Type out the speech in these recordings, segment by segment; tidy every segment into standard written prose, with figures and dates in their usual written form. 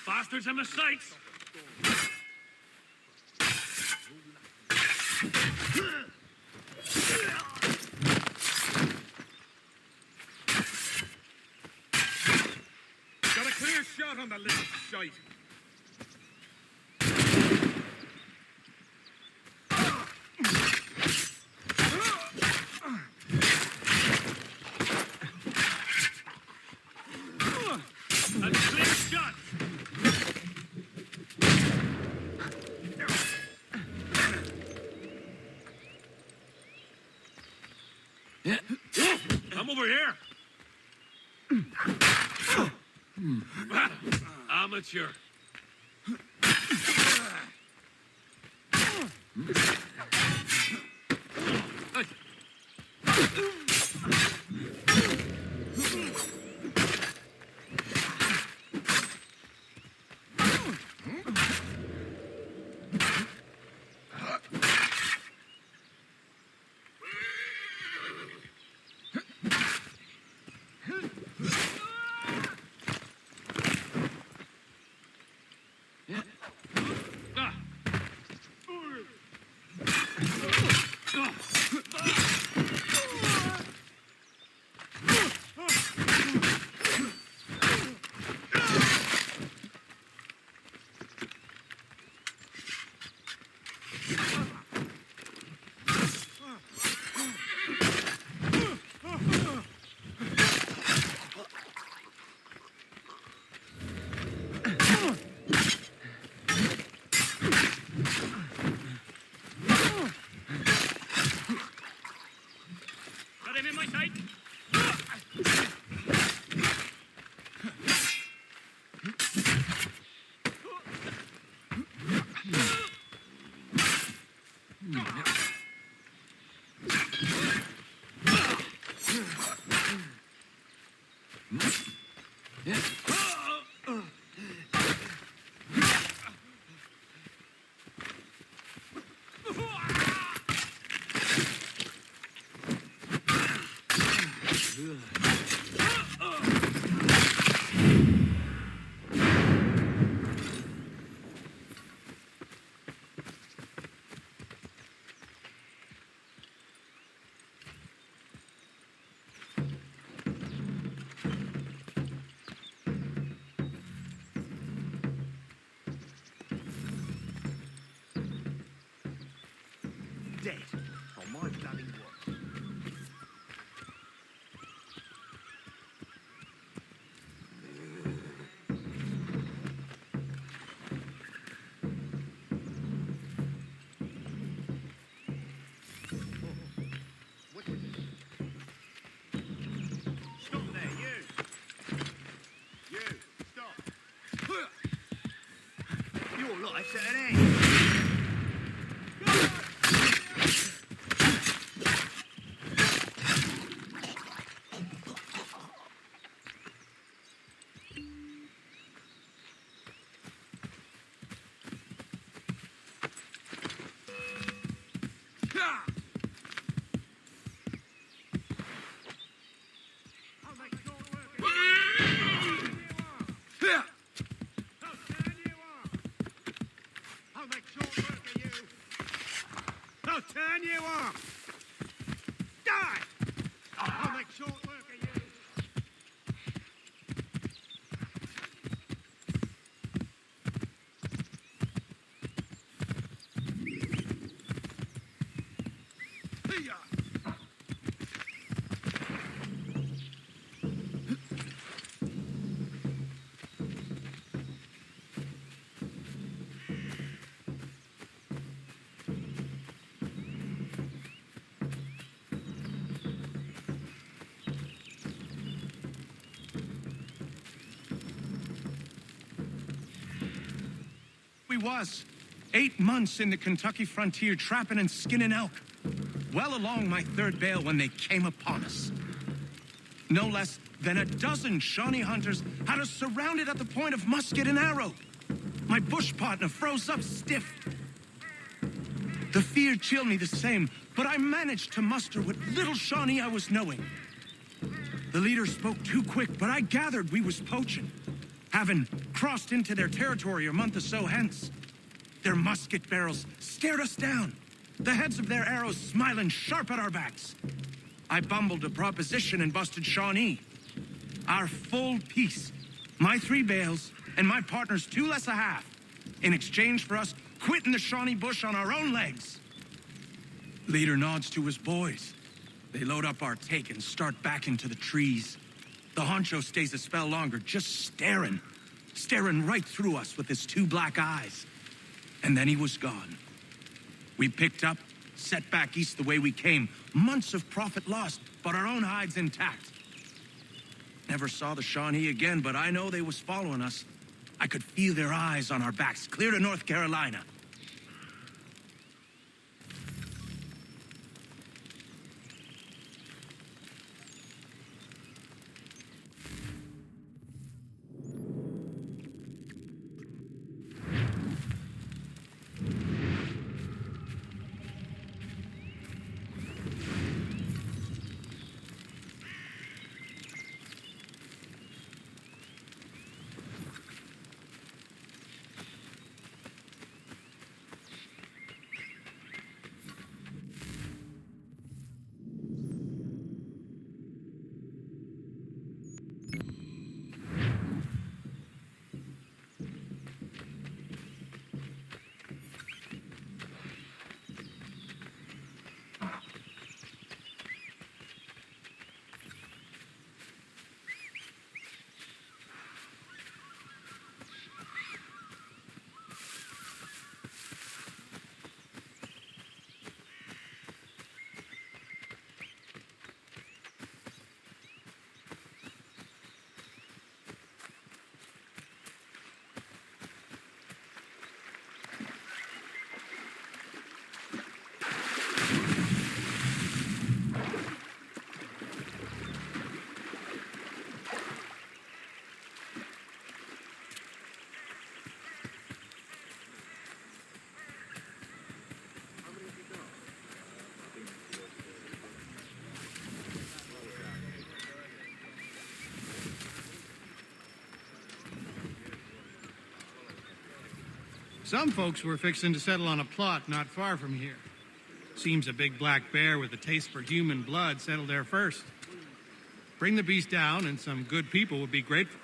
Bastards in the sights! Got a clear shot on the little shite. That's a clear shot! I'm over here. Amateur. Got him in my sight. Dead on my bloody watch. Stop there, you. You, stop. Your life's at an end. I'll turn you off! Die! I'll make short work of you! We was 8 months in the Kentucky frontier trapping and skinning elk. Well along my third bale when they came upon us. No less than a dozen Shawnee hunters had us surrounded at the point of musket and arrow. My bush partner froze up stiff. The fear chilled me the same, but I managed to muster what little Shawnee I was knowing. The leader spoke too quick, but I gathered we was poaching, having crossed into their territory a month or so hence. Their musket barrels stared us down, the heads of their arrows smiling sharp at our backs. I bumbled a proposition and busted Shawnee. Our full piece, my 3 bales, and my partner's 2 less a half, in exchange for us quitting the Shawnee bush on our own legs. Leader nods to his boys. They load up our take and start back into the trees. The honcho stays a spell longer, just staring right through us with his 2 black eyes. And then he was gone. We picked up, set back east the way we came. Months of profit lost, but our own hides intact. Never saw the Shawnee again, but I know they was following us. I could feel their eyes on our backs, clear to North Carolina. Some folks were fixing to settle on a plot not far from here. Seems a big black bear with a taste for human blood settled there first. Bring the beast down and some good people would be grateful.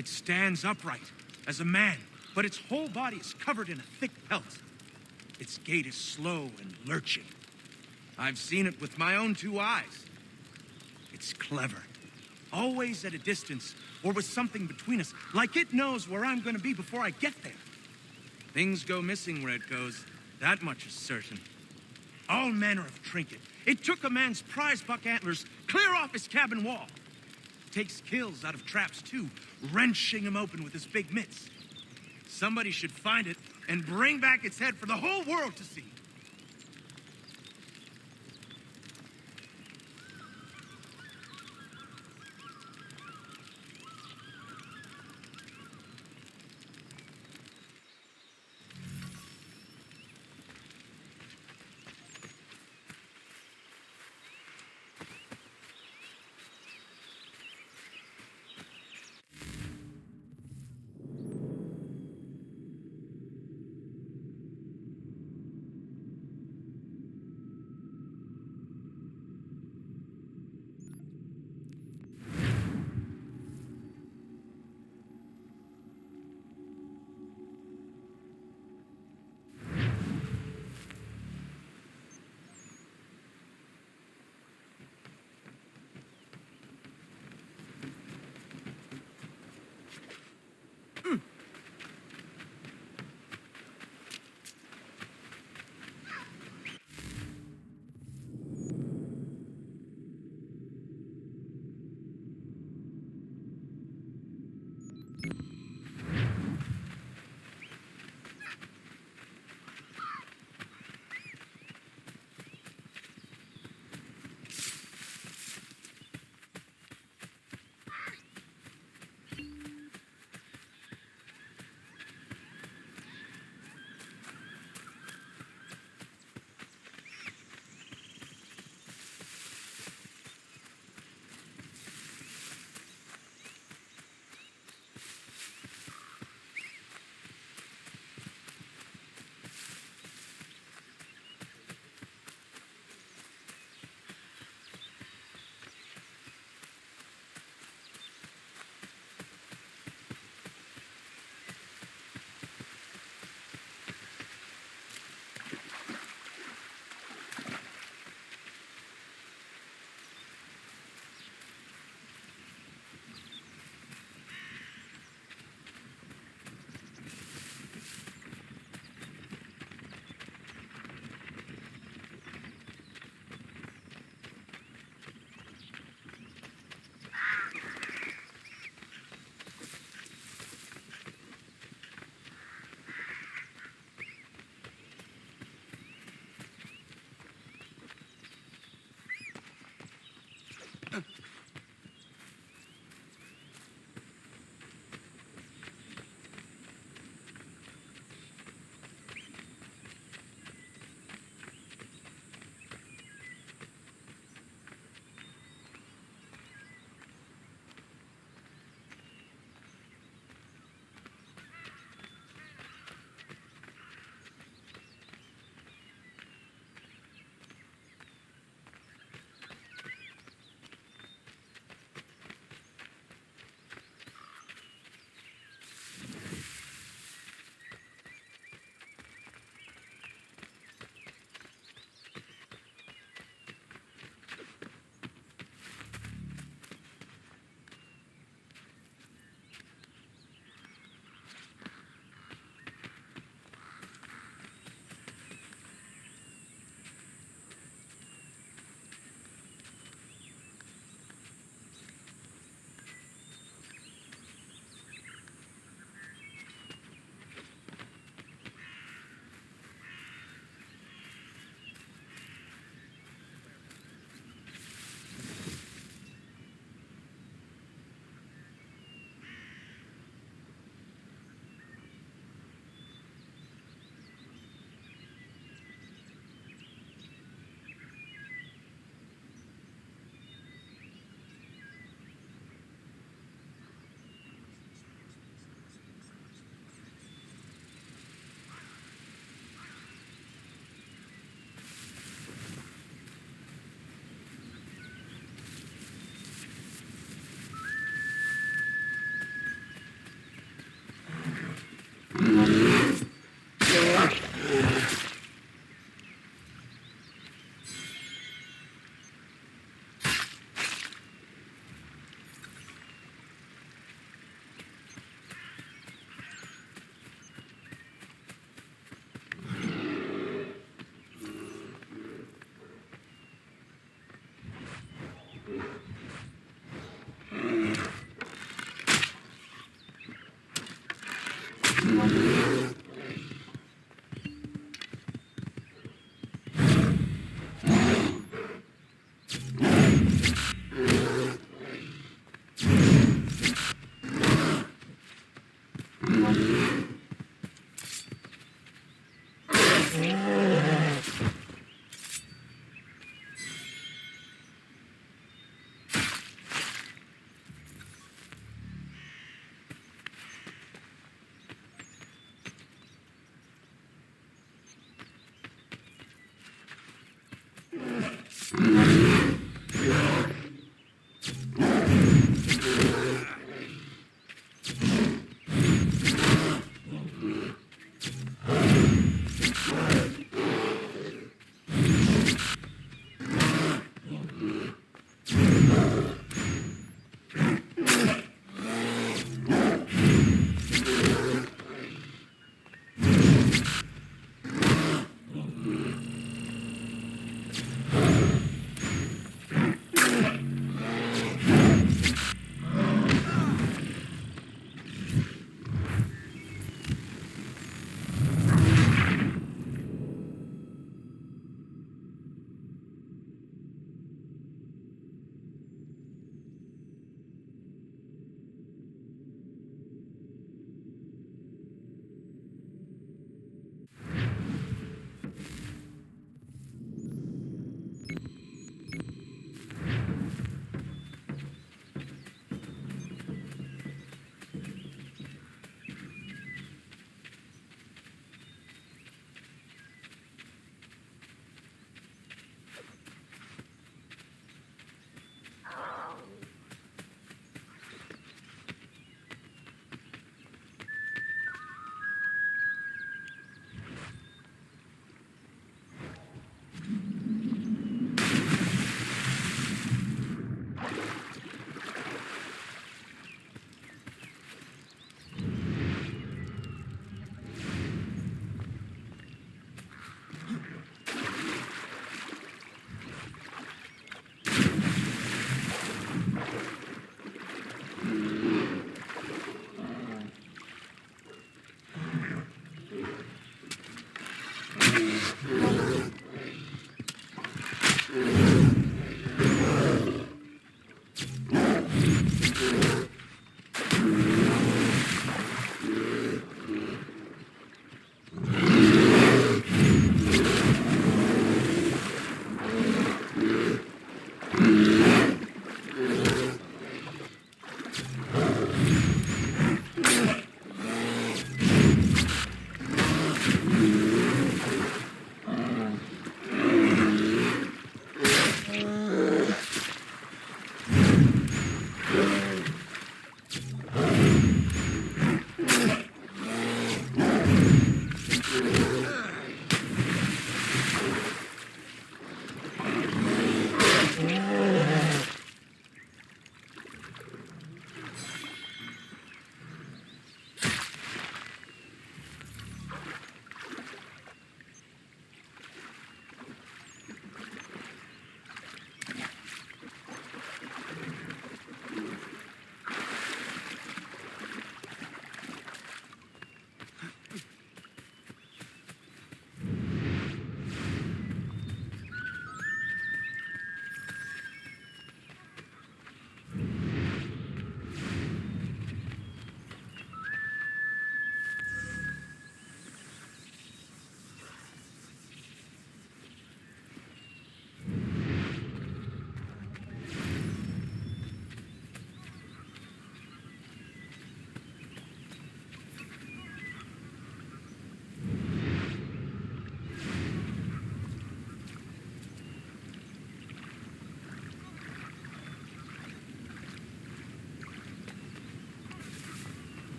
It stands upright as a man, but its whole body is covered in a thick pelt. Its gait is slow and lurching. I've seen it with my own two eyes. It's clever. Always at a distance, or with something between us, like it knows where I'm gonna be before I get there. Things go missing where it goes, that much is certain. All manner of trinket. It took a man's prize buck antlers clear off his cabin wall. Takes kills out of traps too, wrenching him open with his big mitts. Somebody should find it and bring back its head for the whole world to see.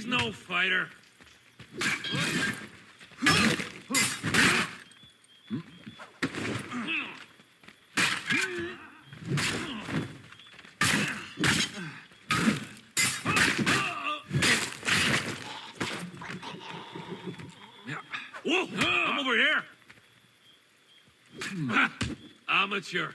He's no fighter. Whoa! I'm over here. Amateur.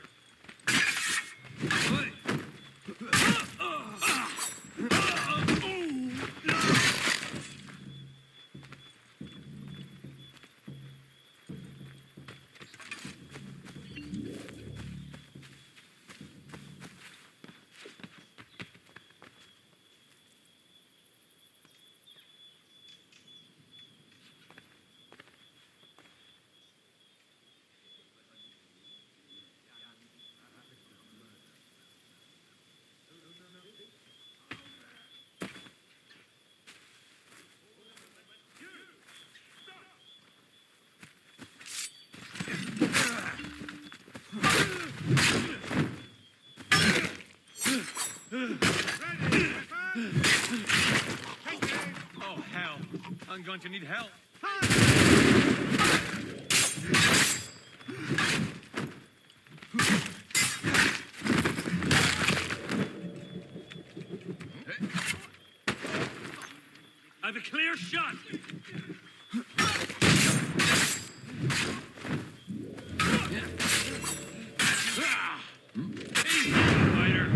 Oh, hell. I'm going to need help. I have a clear shot. Easy, fighter.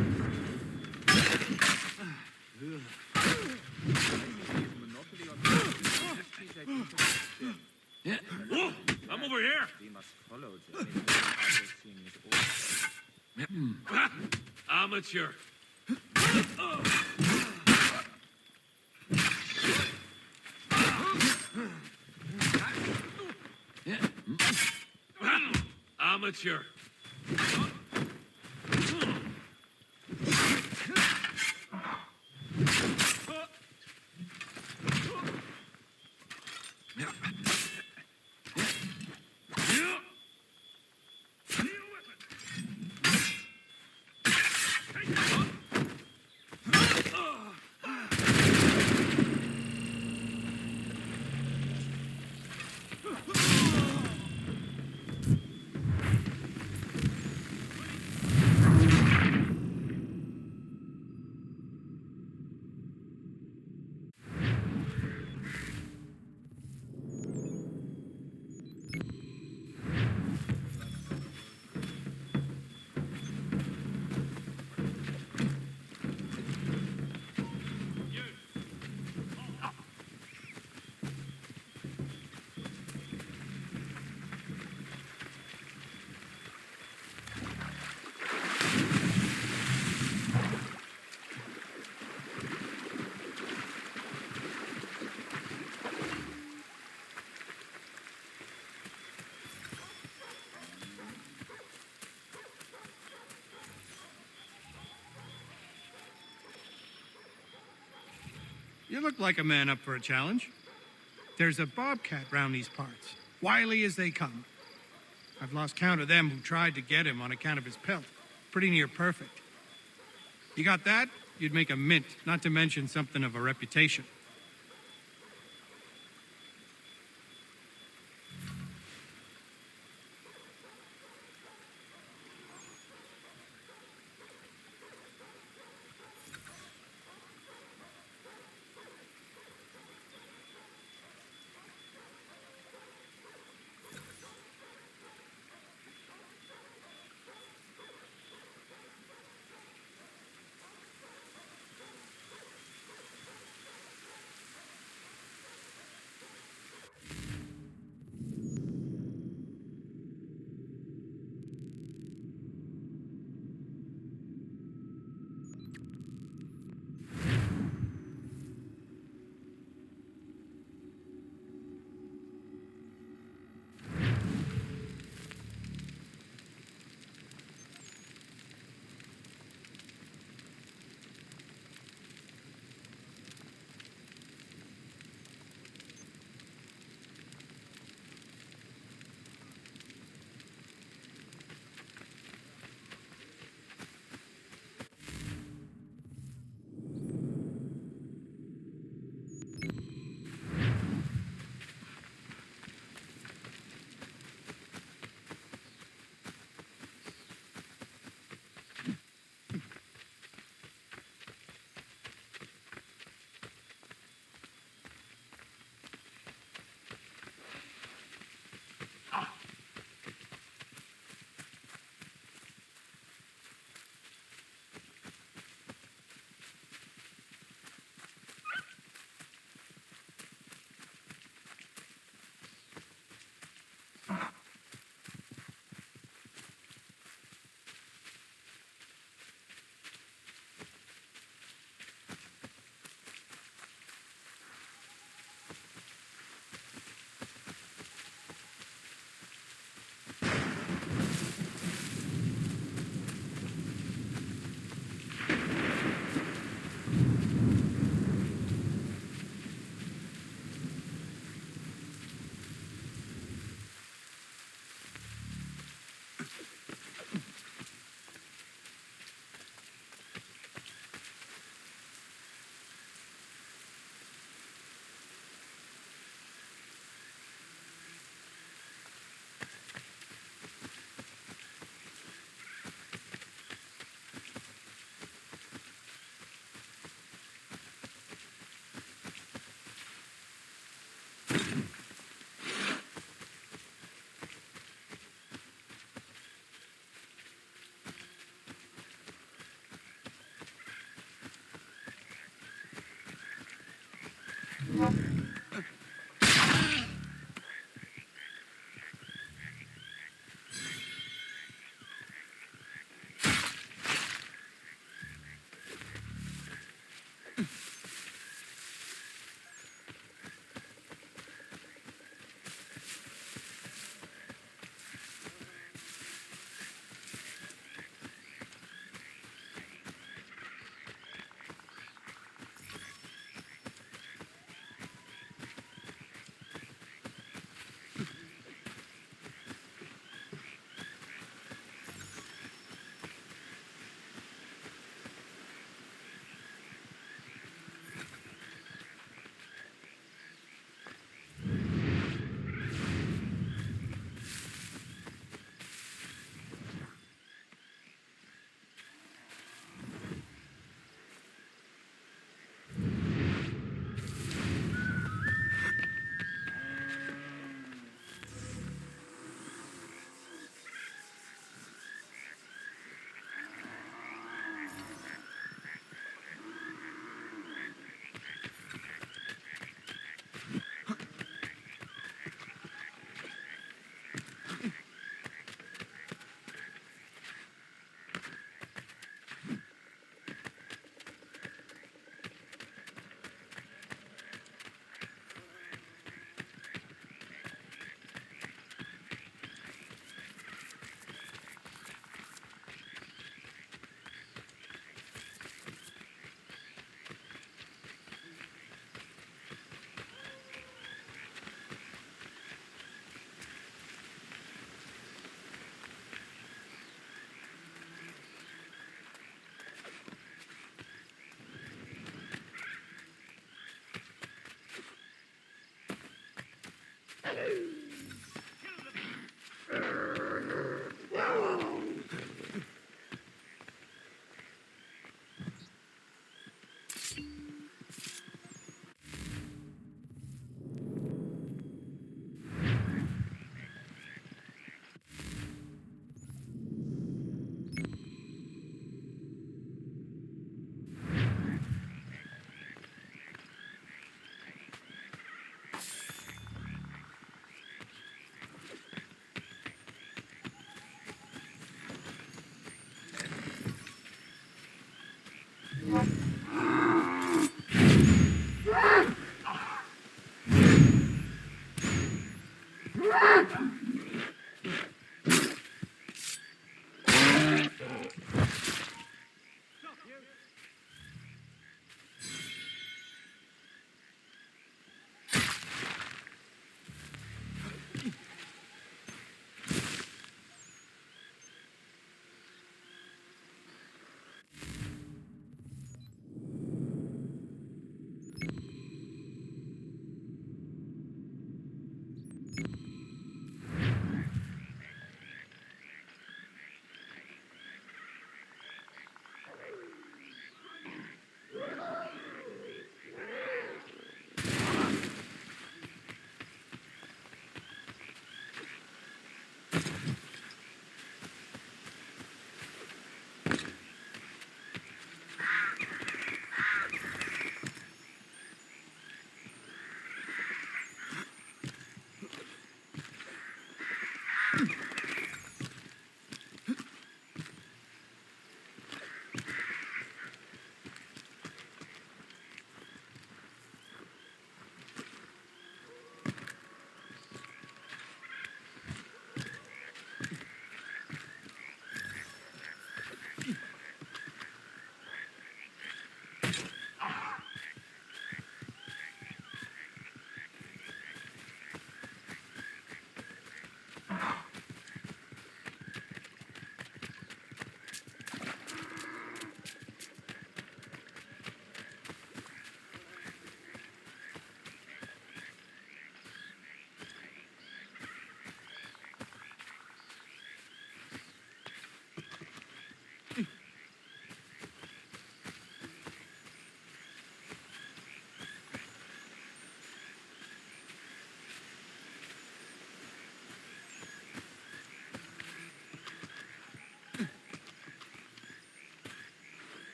Whoa! I'm over here. We must follow the Amateur. Amateur. You look like a man up for a challenge. There's a bobcat round these parts, wily as they come. I've lost count of them who tried to get him on account of his pelt. Pretty near perfect. You got that? You'd make a mint, not to mention something of a reputation.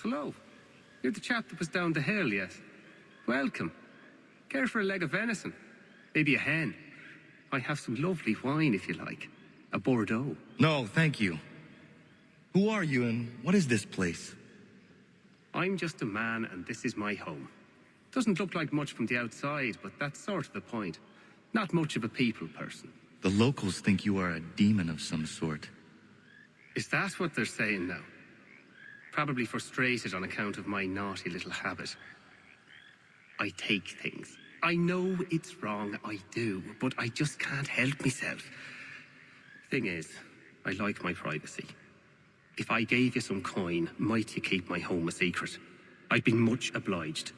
Hello. You're the chap that was down the hill, yes? Welcome. Care for a leg of venison? Maybe a hen? I have some lovely wine if you like. A Bordeaux. No, thank you. Who are you and what is this place? I'm just a man and this is my home. Doesn't look like much from the outside, but that's sort of the point. Not much of a people person. The locals think you are a demon of some sort. Is that what they're saying now? Probably frustrated on account of my naughty little habit. I take things. I know it's wrong, I do, but I just can't help myself. Thing is, I like my privacy. If I gave you some coin, might you keep my home a secret? I'd be much obliged.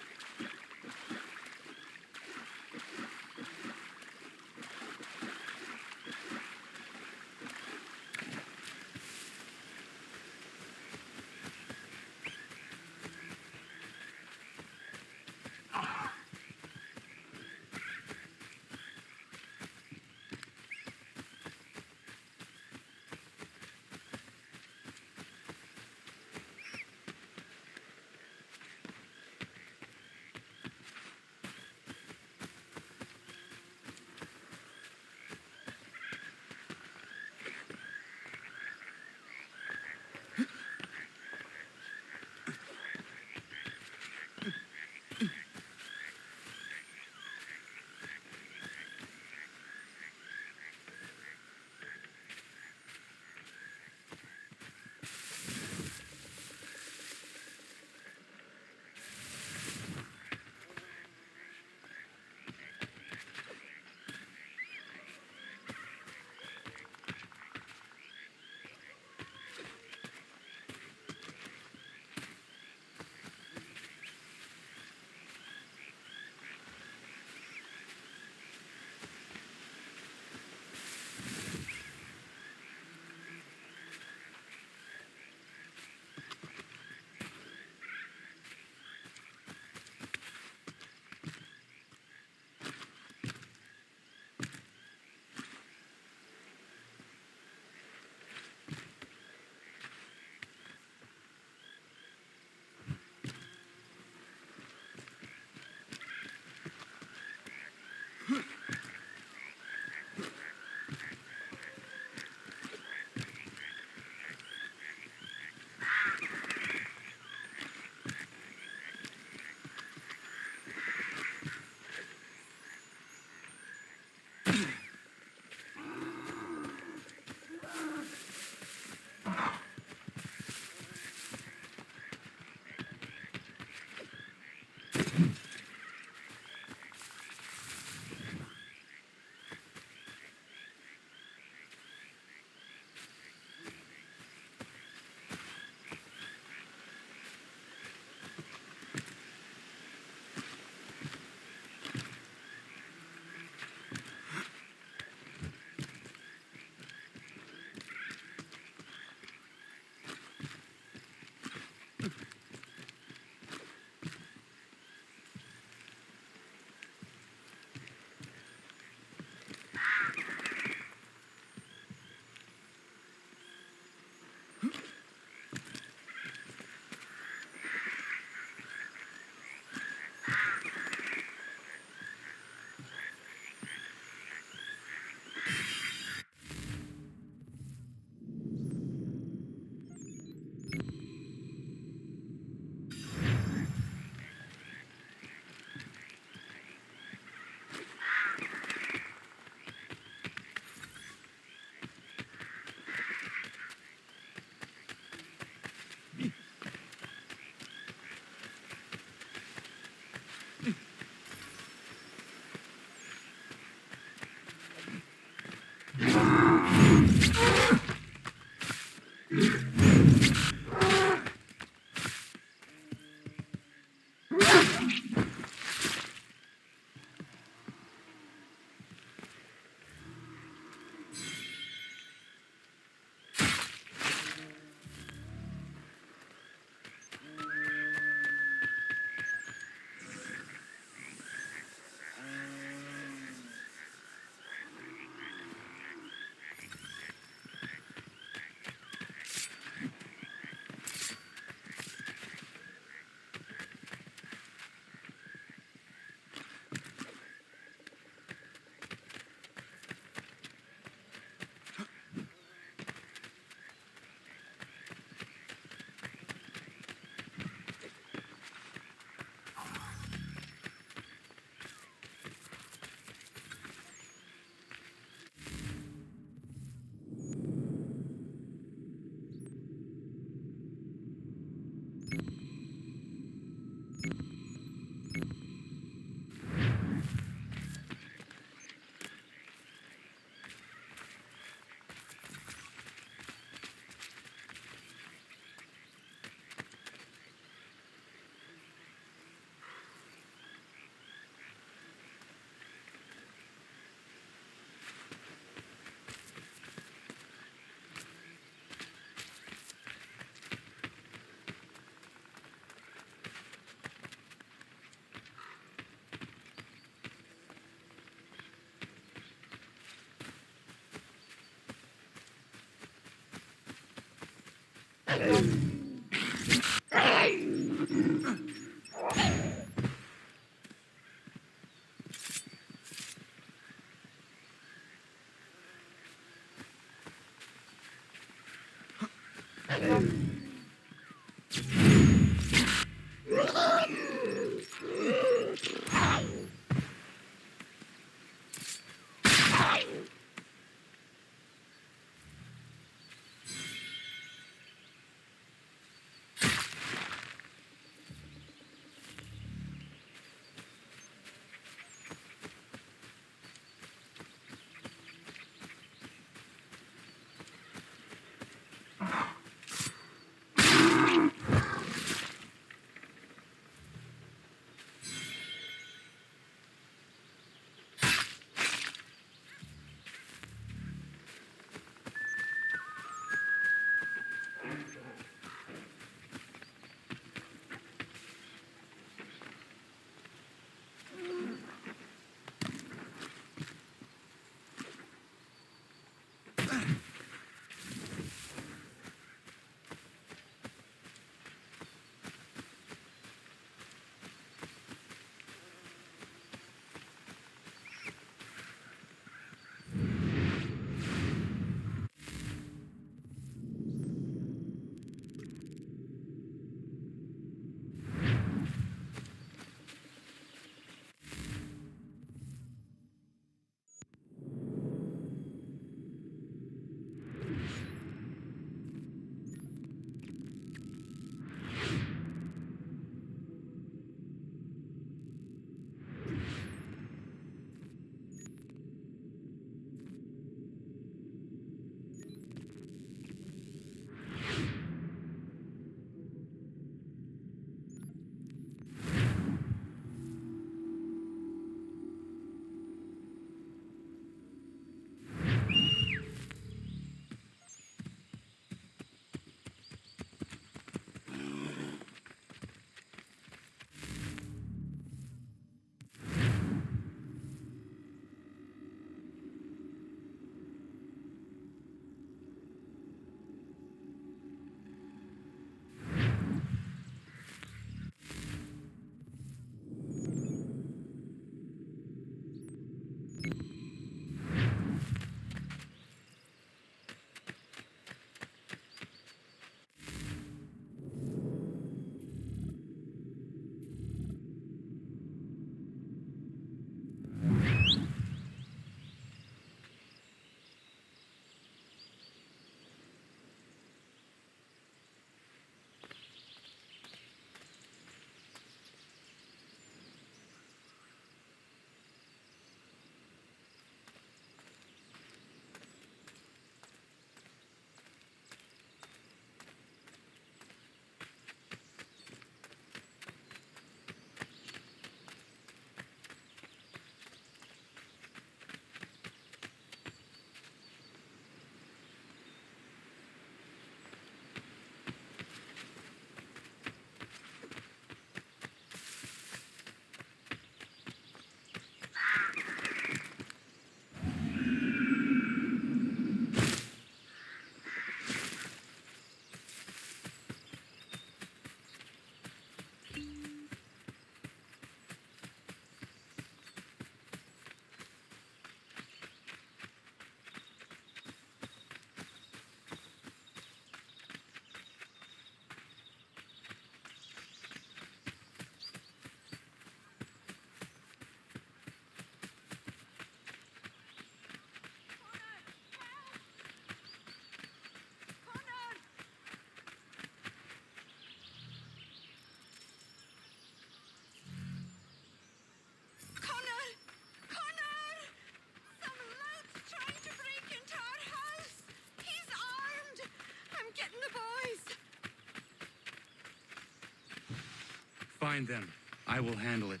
Find them. I will handle it.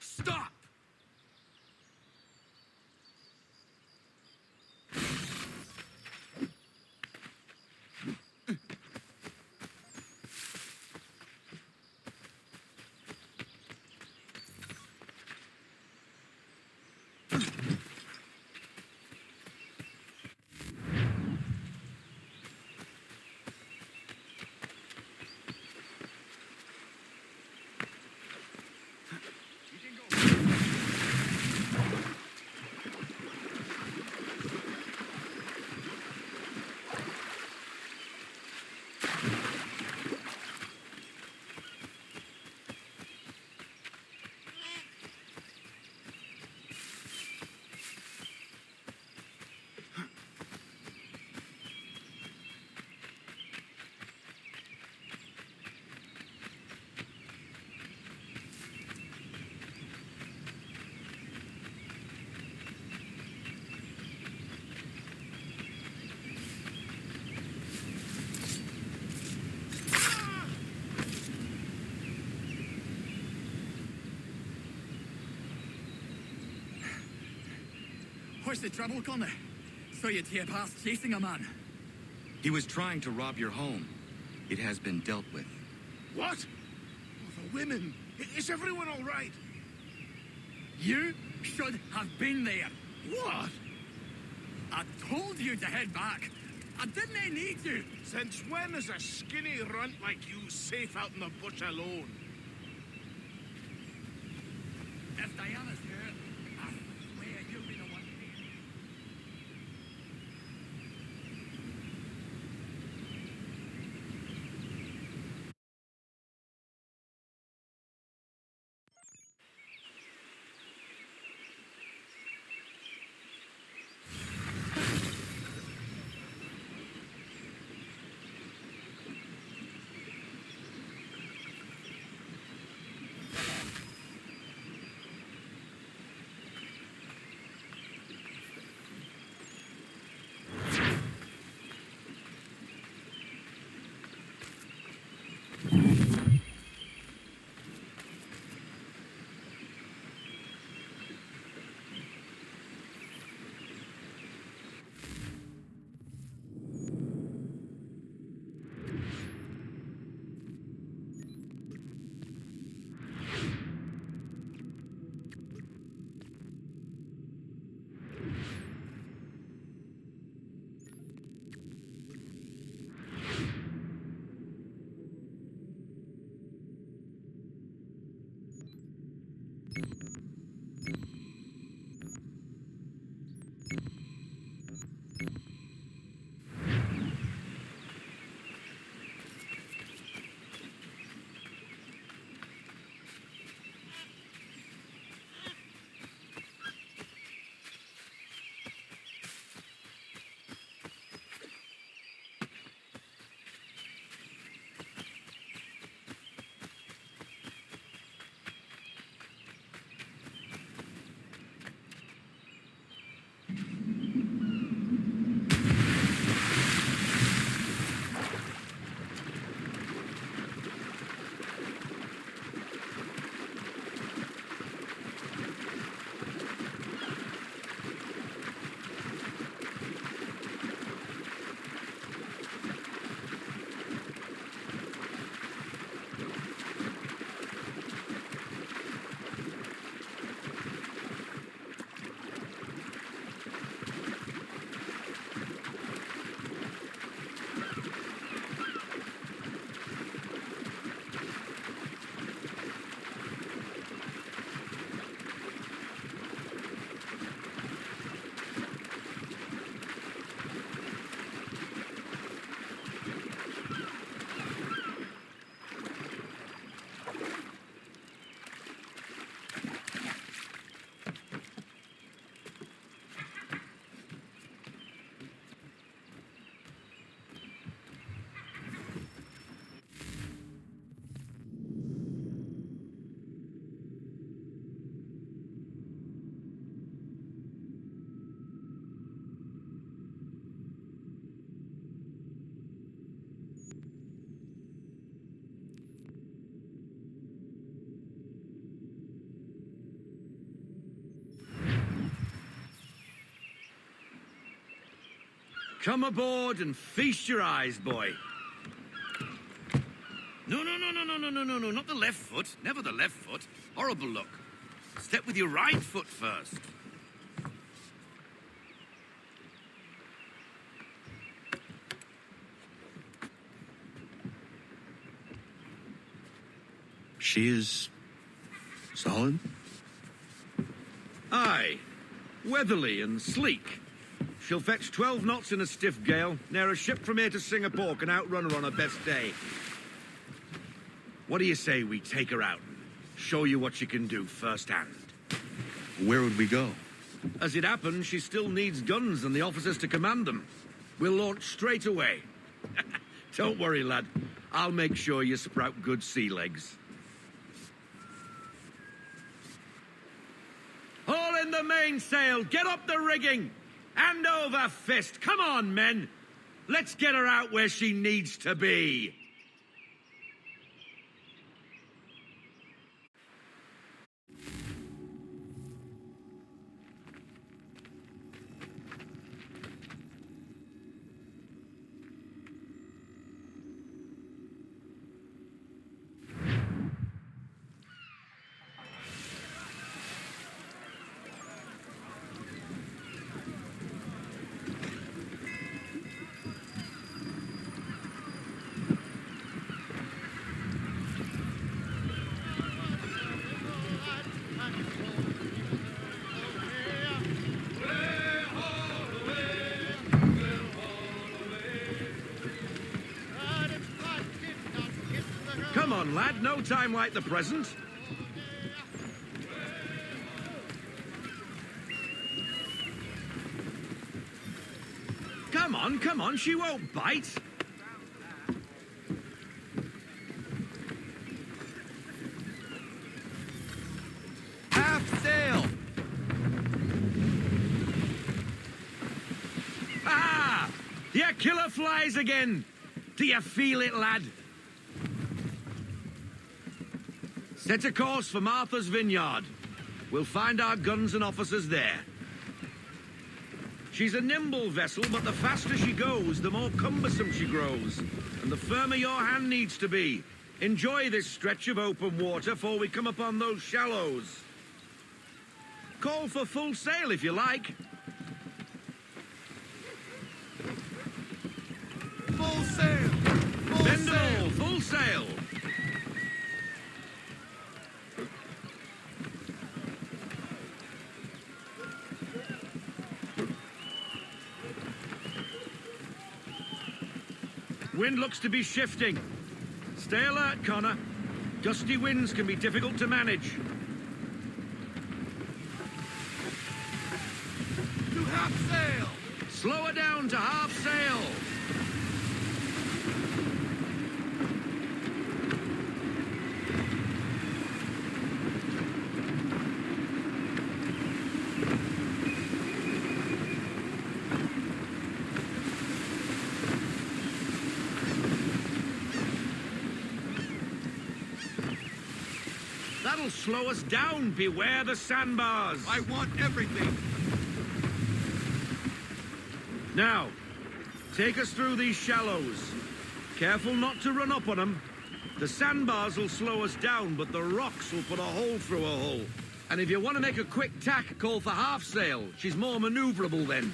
Stop! What's the trouble, Connor? Saw you tear past chasing a man. He was trying to rob your home. It has been dealt with. What? Oh, the women. Is everyone all right? You should have been there. What? I told you to head back. I didn't need you. Since when is a skinny runt like you safe out in the bush alone? If Diana's hurt, I swear you'll be the one. Come aboard and feast your eyes, boy. No, not the left foot. Never the left foot. Horrible look. Step with your right foot first. She is solid? Aye. Weatherly and sleek. She'll fetch 12 knots in a stiff gale, near a ship from here to Singapore can outrun her on her best day. What do you say we take her out and show you what she can do firsthand? Where would we go? As it happens, she still needs guns and the officers to command them. We'll launch straight away. Don't worry, lad. I'll make sure you sprout good sea legs. Haul in the mainsail! Get up the rigging! Hand over fist! Come on, men! Let's get her out where she needs to be! Come on, lad. No time like the present. Come on. She won't bite. Half sail! Ah! Yeah, killer flies again. Do you feel it, lad? Set a course for Martha's Vineyard. We'll find our guns and officers there. She's a nimble vessel, but the faster she goes, the more cumbersome she grows. And the firmer your hand needs to be. Enjoy this stretch of open water before we come upon those shallows. Call for full sail if you like. Full sail! Full Bend sail! all, full sail. Wind looks to be shifting. Stay alert, Connor. Gusty winds can be difficult to manage. To half sail! Slow her down to half sail. That'll slow us down. Beware the sandbars. I want everything! Now, take us through these shallows. Careful not to run up on them. The sandbars will slow us down, but the rocks will put a hole through a hull. And if you want to make a quick tack, call for half sail. She's more maneuverable then.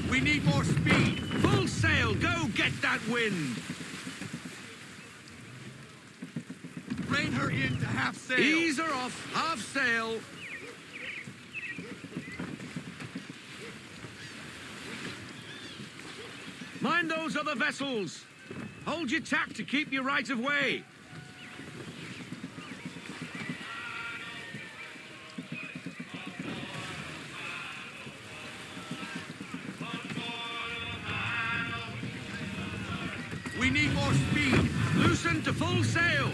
We need more speed! Full sail, go get that wind! Rein her in to half sail! Ease her off, half sail. Mind those other vessels. Hold your tack to keep your right of way. We need more speed! Loosen to full sail.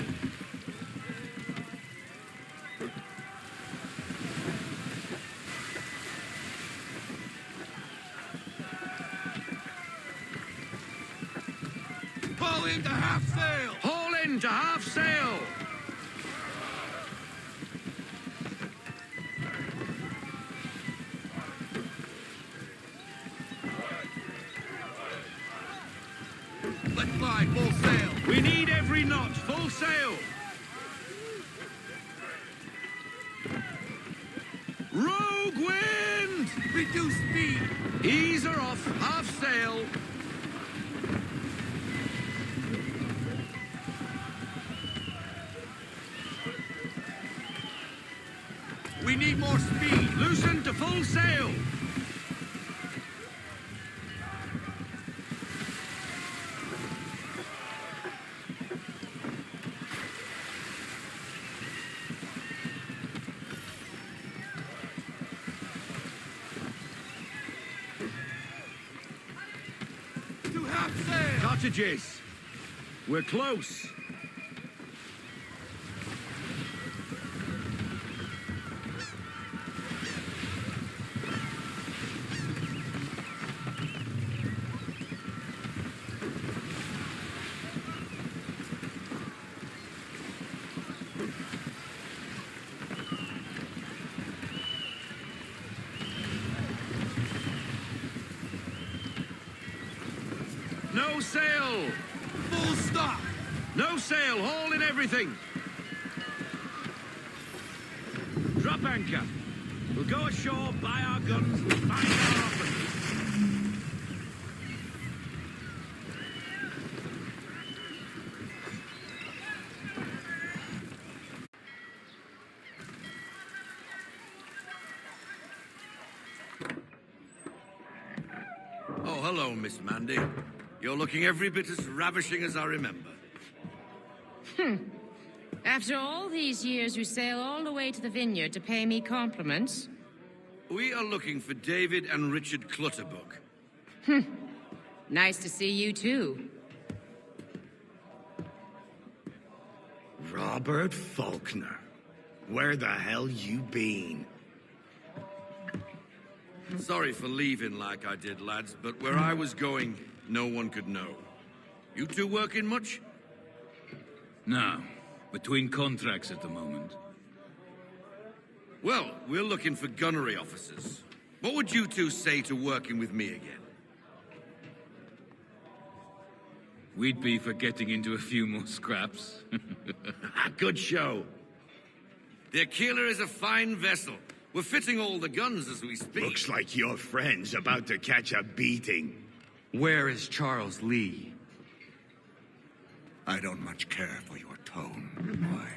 Pull into half sail! sail! Rogue wind! Reduce speed! Ease her off, half sail. We need more speed! Loosen to full sail. To half sail! Cottages. We're close. No sail! Full stop! No sail, haul in everything! Drop anchor. We'll go ashore, buy our guns, and find our officers. Oh, hello, Miss Mandy. You're looking every bit as ravishing as I remember. After all these years, you sail all the way to the vineyard to pay me compliments? We are looking for David and Richard Clutterbuck. Nice to see you, too. Robert Faulkner. Where the hell you been? Sorry for leaving like I did, lads, but where I was going, no one could know. You two working much? No. Between contracts at the moment. Well, we're looking for gunnery officers. What would you two say to working with me again? We'd be for getting into a few more scraps. Good show. The Aquila is a fine vessel. We're fitting all the guns as we speak. Looks like your friend's about to catch a beating. Where is Charles Lee? I don't much care for your tone, boy.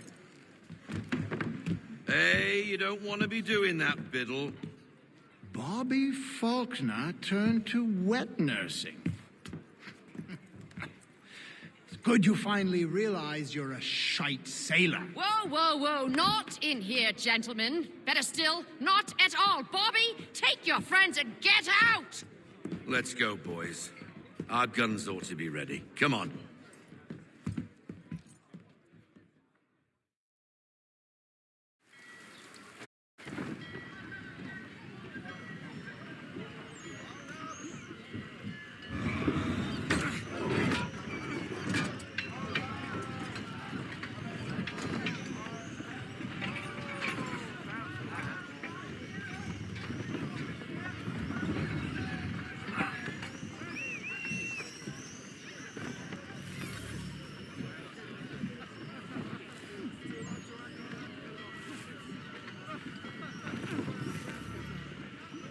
Hey, you don't want to be doing that, Biddle. Bobby Faulkner turned to wet nursing. It's good you finally realize you're a shite sailor. Whoa, whoa, whoa, not in here, gentlemen. Better still, not at all. Bobby, take your friends and get out! Let's go, boys. Our guns ought to be ready. Come on.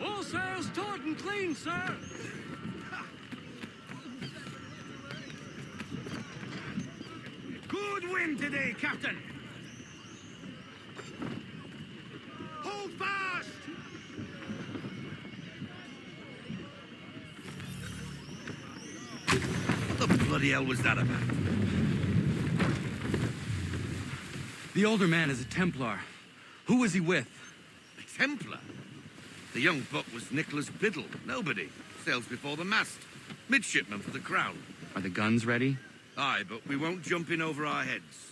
All sails taut and clean, sir! Good wind today, Captain. Hold fast! What the bloody hell was that about? The older man is a Templar. Who was he with? A Templar? The young buck was Nicholas Biddle. Nobody. Sails before the mast. Midshipman for the Crown. Are the guns ready? Aye, but we won't jump in over our heads.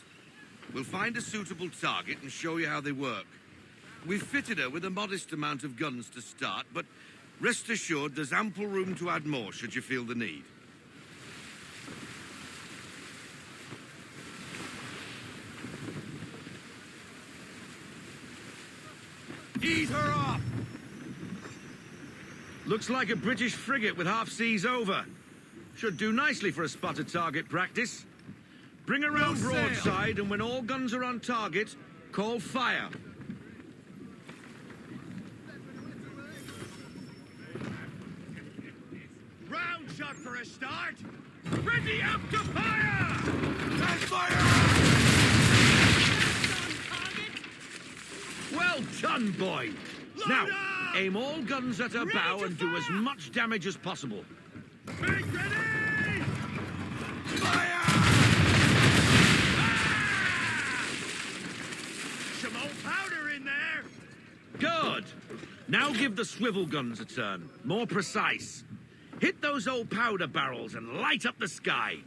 We'll find a suitable target and show you how they work. We've fitted her with a modest amount of guns to start, but rest assured there's ample room to add more should you feel the need. Ease her off! Looks like a British frigate with half seas over. Should do nicely for a spotted target practice. Bring around broadside, and when all guns are on target, call fire. Round shot for a start. Ready up to fire! And fire! Well done, boy. Now, aim all guns at her bow and do as much damage as possible. Make ready! Fire! Some old powder in there. Good. Now give the swivel guns a turn. More precise. Hit those old powder barrels and light up the sky.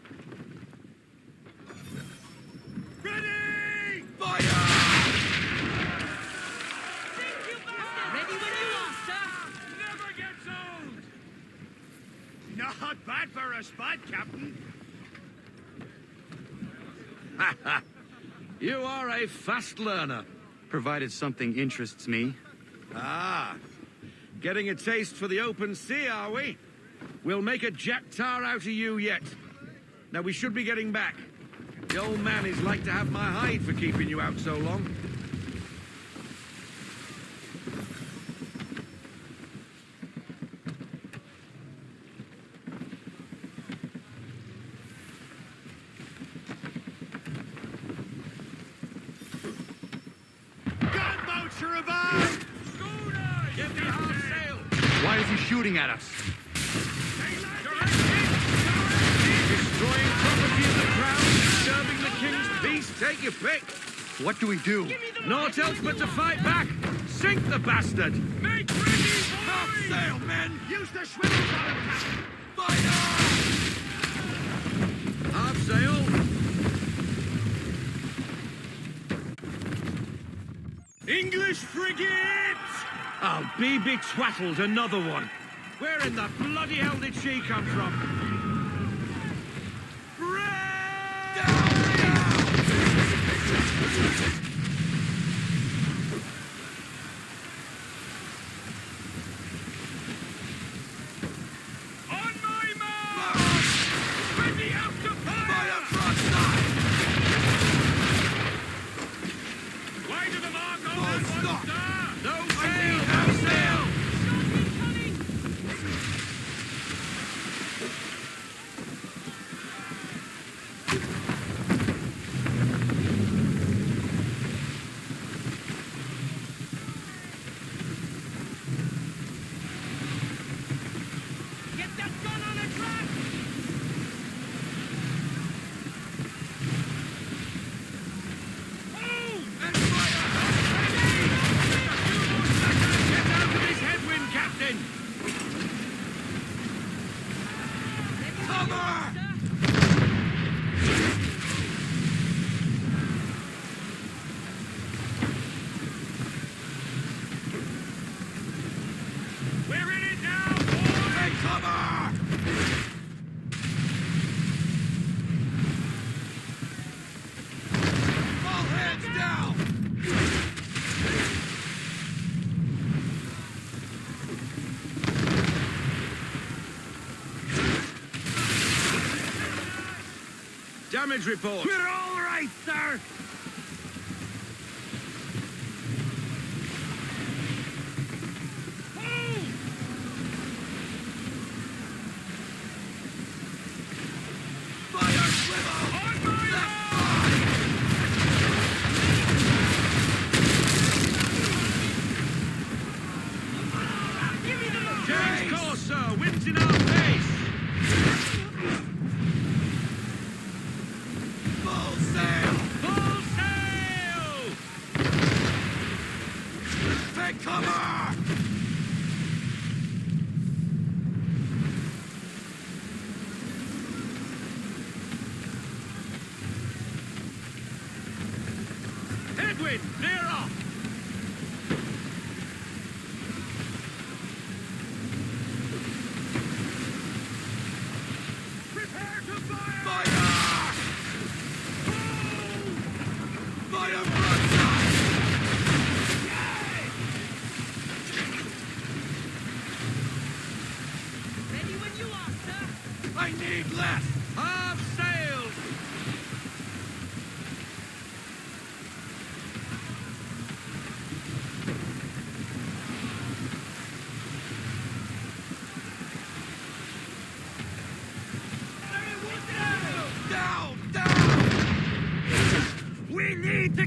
Ready! Fire! Ready when you are, sir. Never gets old! Not bad for a spud, Captain. You are a fast learner. Provided something interests me. Ah, getting a taste for the open sea, are we? We'll make a jack tar out of you yet. Now, we should be getting back. The old man is like to have my hide for keeping you out so long. Gunboats are about! Schooners! Get the half sail! Why is he shooting at us? Destroying property of the crown, disturbing the king's peace, take your pick. What do we do? Naught else but to fight back. Sink the bastard. Make ready, half sail, men! Use the swivel column, Captain! Fire! Half sail. English frigates! I'll be betwattled, another one. Where in the bloody hell did she come from? On my march! Ready out to fire! Broadside! Wide of the mark on that one, sir! No sail, no sail. Get that gun on the track. And fire! Get out of this headwind, Captain. Cover! We're in it now, boys! Take cover! All hands down! Damage report. We're all right, sir! Fire swivel! On my Change course, sir. Wind's in our face. full sail! Full sail! Take cover! Headwind, clear off. Prepare to fire! Fire! Fire broadside! Ready when you are, sir. I need less! Half sail.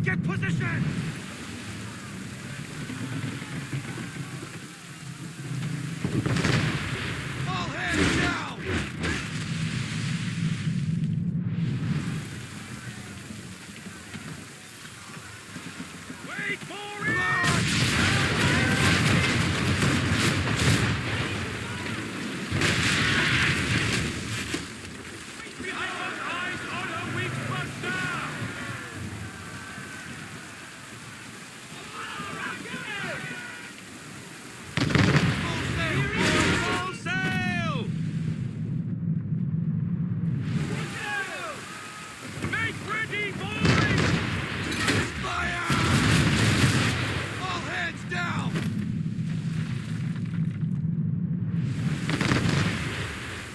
Get position! All hands down! Wait for it! Behind eyes on a weak spot now! Full sail! Make ready, boys! Fire! All hands down!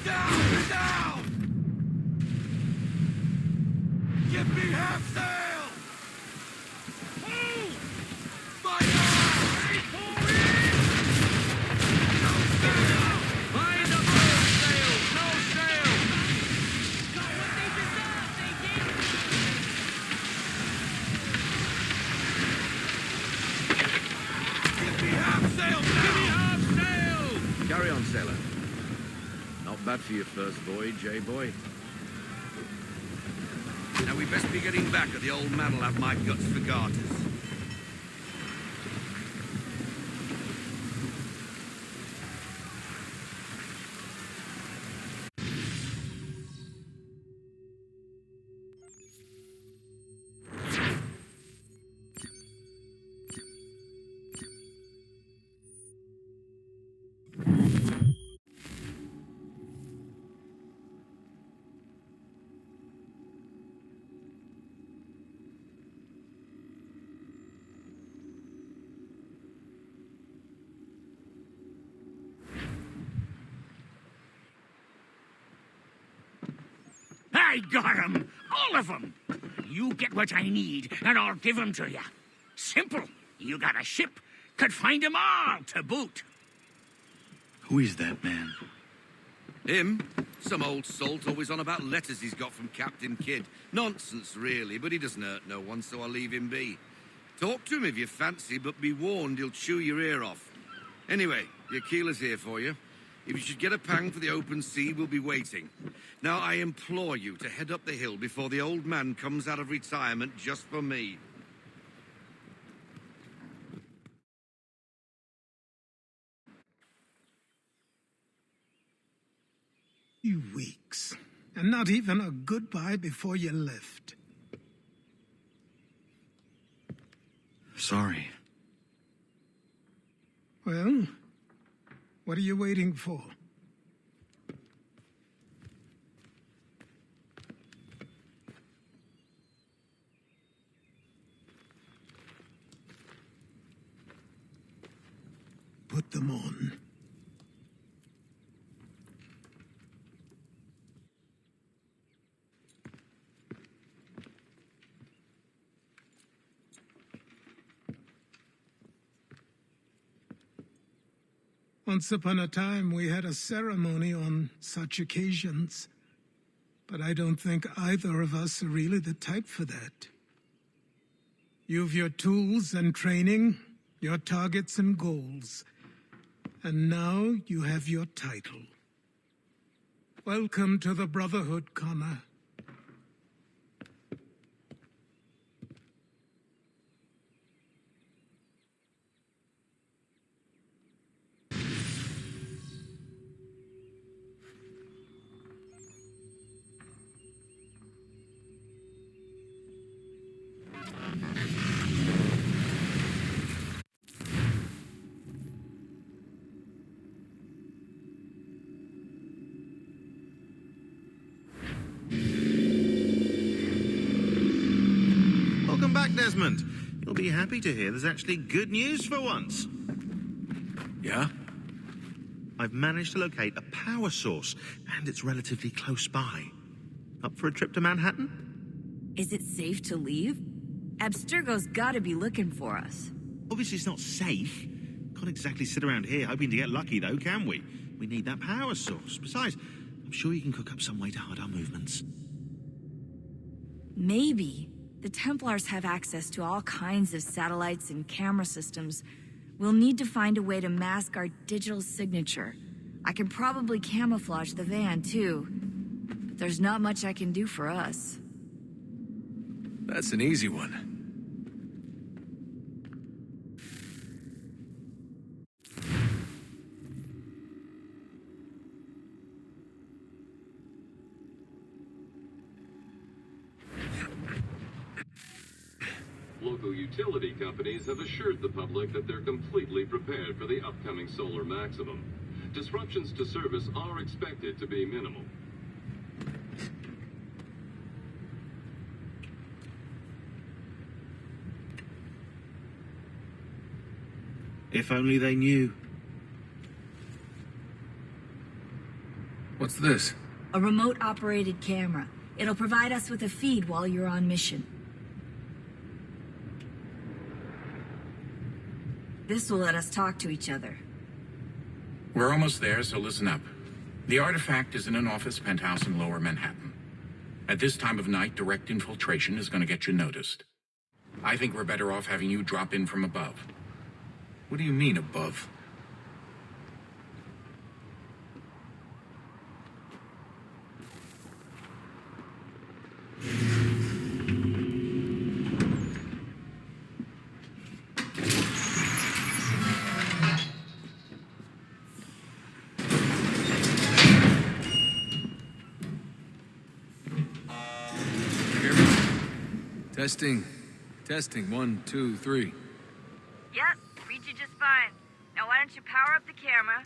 Down! Down! Give me half sail! Move! Fire! Wait for it! No sail! Mind up all sails! No sail! Give me half sail! Give me half sail! Carry on, sailor. Not bad for your first voyage, eh, boy? Now we best be getting back, or the old man'll have my guts for garters. I got 'em! All of 'em! You get what I need, and I'll give 'em to you. Simple. You got a ship, could find 'em all to boot. Who is that man? Him? Some old salt always on about letters he's got from Captain Kidd. Nonsense, really, but he doesn't hurt no one, so I'll leave him be. Talk to him if you fancy, but be warned he'll chew your ear off. Anyway, your keeler's here for you. If you should get a pang for the open sea, we'll be waiting. Now, I implore you to head up the hill before the old man comes out of retirement just for me. You weeks. And not even a goodbye before you left. Sorry. Well, what are you waiting for? Put them on. Once upon a time, we had a ceremony on such occasions. But I don't think either of us are really the type for that. You've your tools and training, your targets and goals. And now you have your title. Welcome to the Brotherhood, Connor. Welcome back, Desmond. You'll be happy to hear there's actually good news for once. Yeah? I've managed to locate a power source, and it's relatively close by. Up for a trip to Manhattan? Is it safe to leave? Abstergo's gotta be looking for us. Obviously it's not safe. Can't exactly sit around here hoping to get lucky, though, can we? We need that power source. Besides, I'm sure you can cook up some way to hide our movements. Maybe. The Templars have access to all kinds of satellites and camera systems. We'll need to find a way to mask our digital signature. I can probably camouflage the van, too. But there's not much I can do for us. That's an easy one. Local utility companies have assured the public that they're completely prepared for the upcoming solar maximum. Disruptions to service are expected to be minimal. If only they knew. What's this? A remote-operated camera. It'll provide us with a feed while you're on mission. This will let us talk to each other. We're almost there, so listen up. The artifact is in an office penthouse in Lower Manhattan. At this time of night, direct infiltration is going to get you noticed. I think we're better off having you drop in from above. What do you mean, above? Testing. Testing. 1, 2, 3. Yep, read you just fine. Now why don't you power up the camera?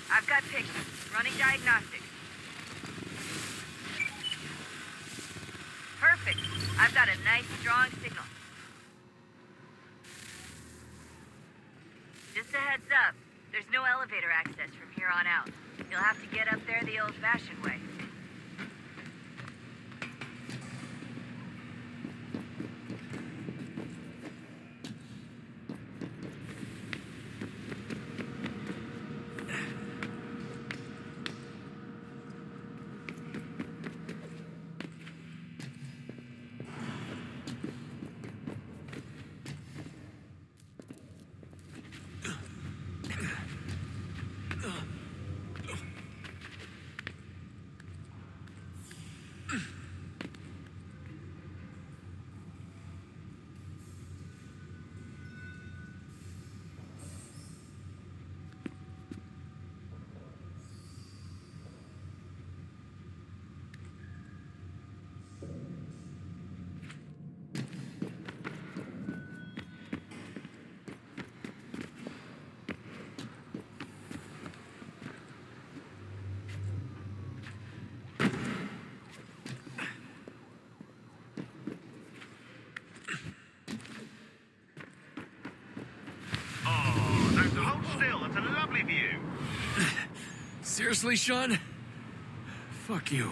I've got pictures. Running diagnostics. Perfect. I've got a nice, strong signal. Just a heads up. There's no elevator access from here on out. You'll have to get up there the old-fashioned way. Seriously, Sean? Fuck you.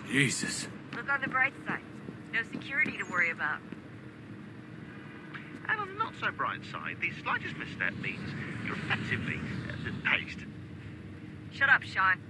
Jesus. Look on the bright side. No security to worry about. And on the not so bright side, the slightest misstep means you're effectively paced. Shut up, Sean.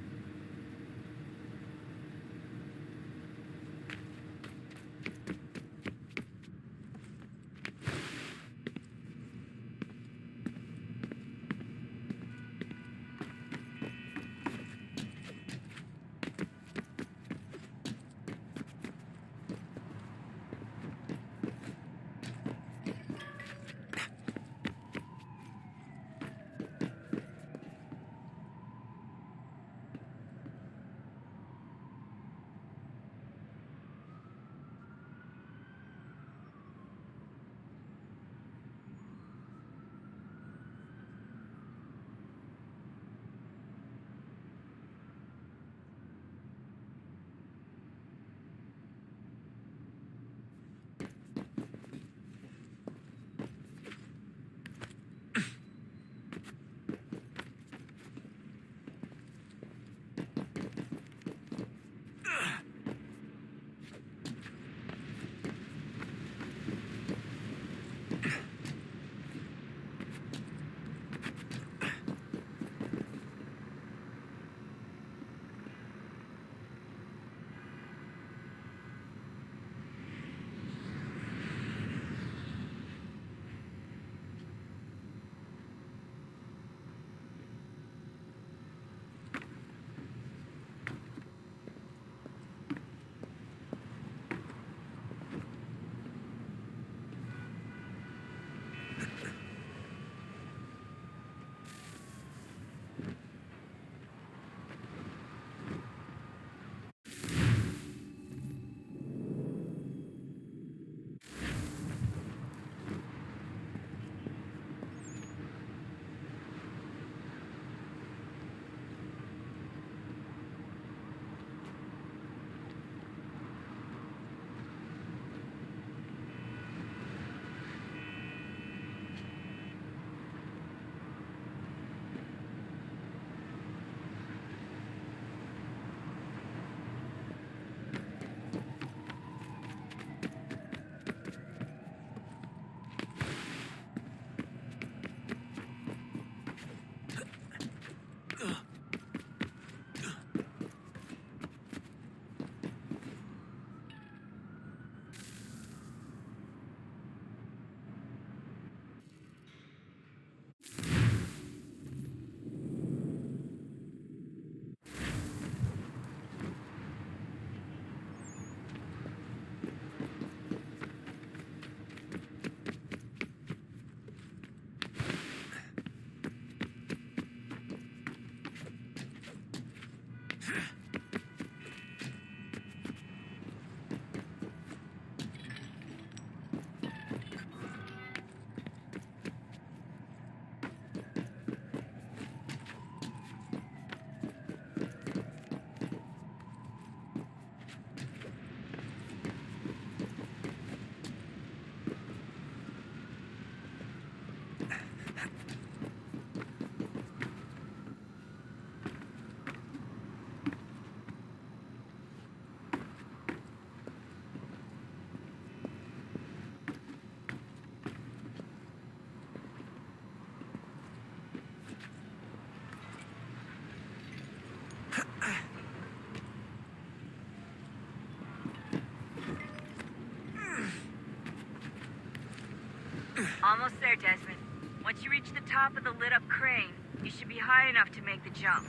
Almost there, Desmond. Once you reach the top of the lit-up crane, you should be high enough to make the jump.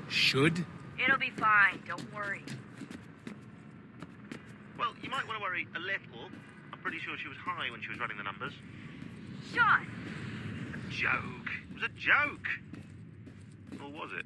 Should? It'll be fine, don't worry. Well, you might want to worry a little. I'm pretty sure she was high when she was running the numbers. Sean! A joke. It was a joke. Or was it?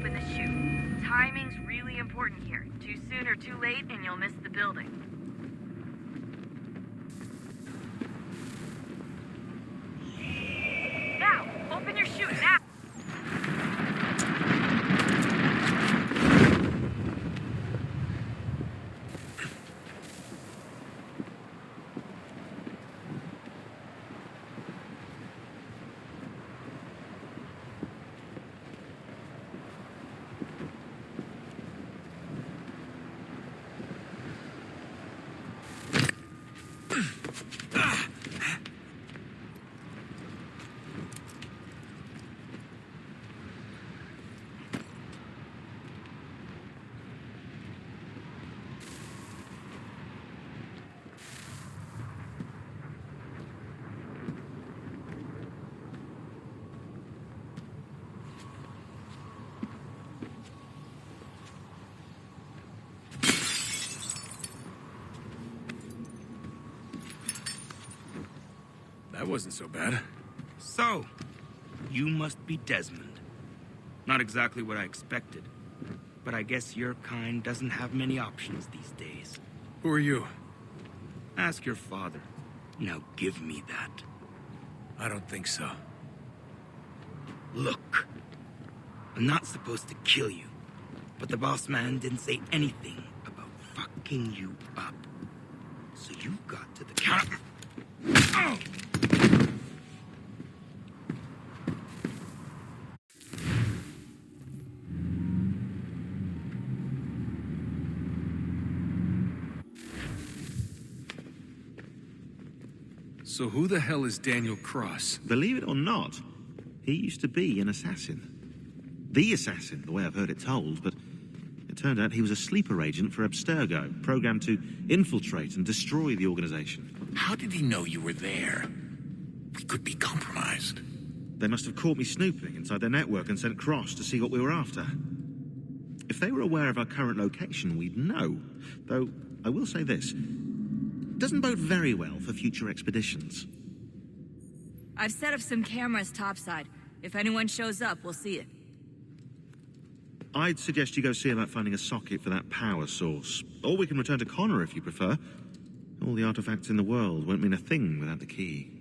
open the chute. Timing's really important here. Too soon or too late, and you'll miss the building. Now! Open your chute, now! That wasn't so bad. So, you must be Desmond. Not exactly what I expected, but I guess your kind doesn't have many options these days. Who are you? Ask your father. Now give me that. I don't think so. Look, I'm not supposed to kill you, but the boss man didn't say anything about fucking you up. So you got to the counter. Oh! So who the hell is Daniel Cross? Believe it or not, he used to be an assassin. The assassin, the way I've heard it told, but it turned out he was a sleeper agent for Abstergo, programmed to infiltrate and destroy the organization. How did he know you were there? We could be compromised. They must have caught me snooping inside their network and sent Cross to see what we were after. If they were aware of our current location, we'd know. Though, I will say this. Doesn't bode very well for future expeditions. I've set up some cameras topside. If anyone shows up, we'll see it. I'd suggest you go see about finding a socket for that power source. Or we can return to Connor if you prefer. All the artifacts in the world won't mean a thing without the key.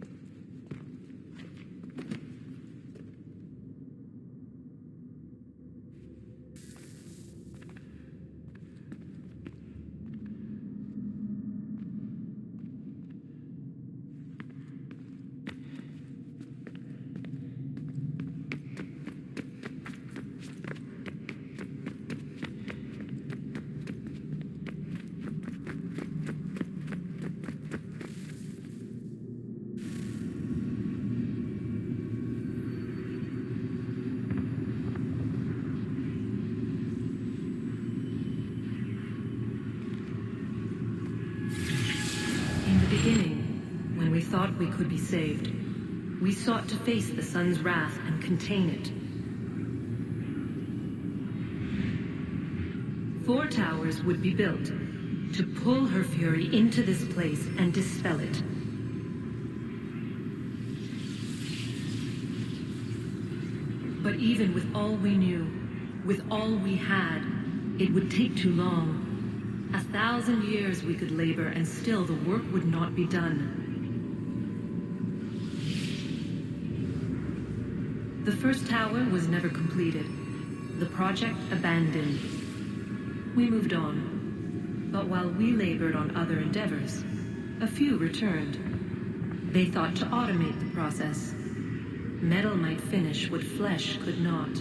We thought we could be saved. We sought to face the sun's wrath and contain it. 4 towers would be built to pull her fury into this place and dispel it. But even with all we knew, with all we had, it would take too long. 1,000 years we could labor and still the work would not be done. The first tower was never completed. The project abandoned. We moved on. But while we labored on other endeavors, a few returned. They thought to automate the process. Metal might finish what flesh could not.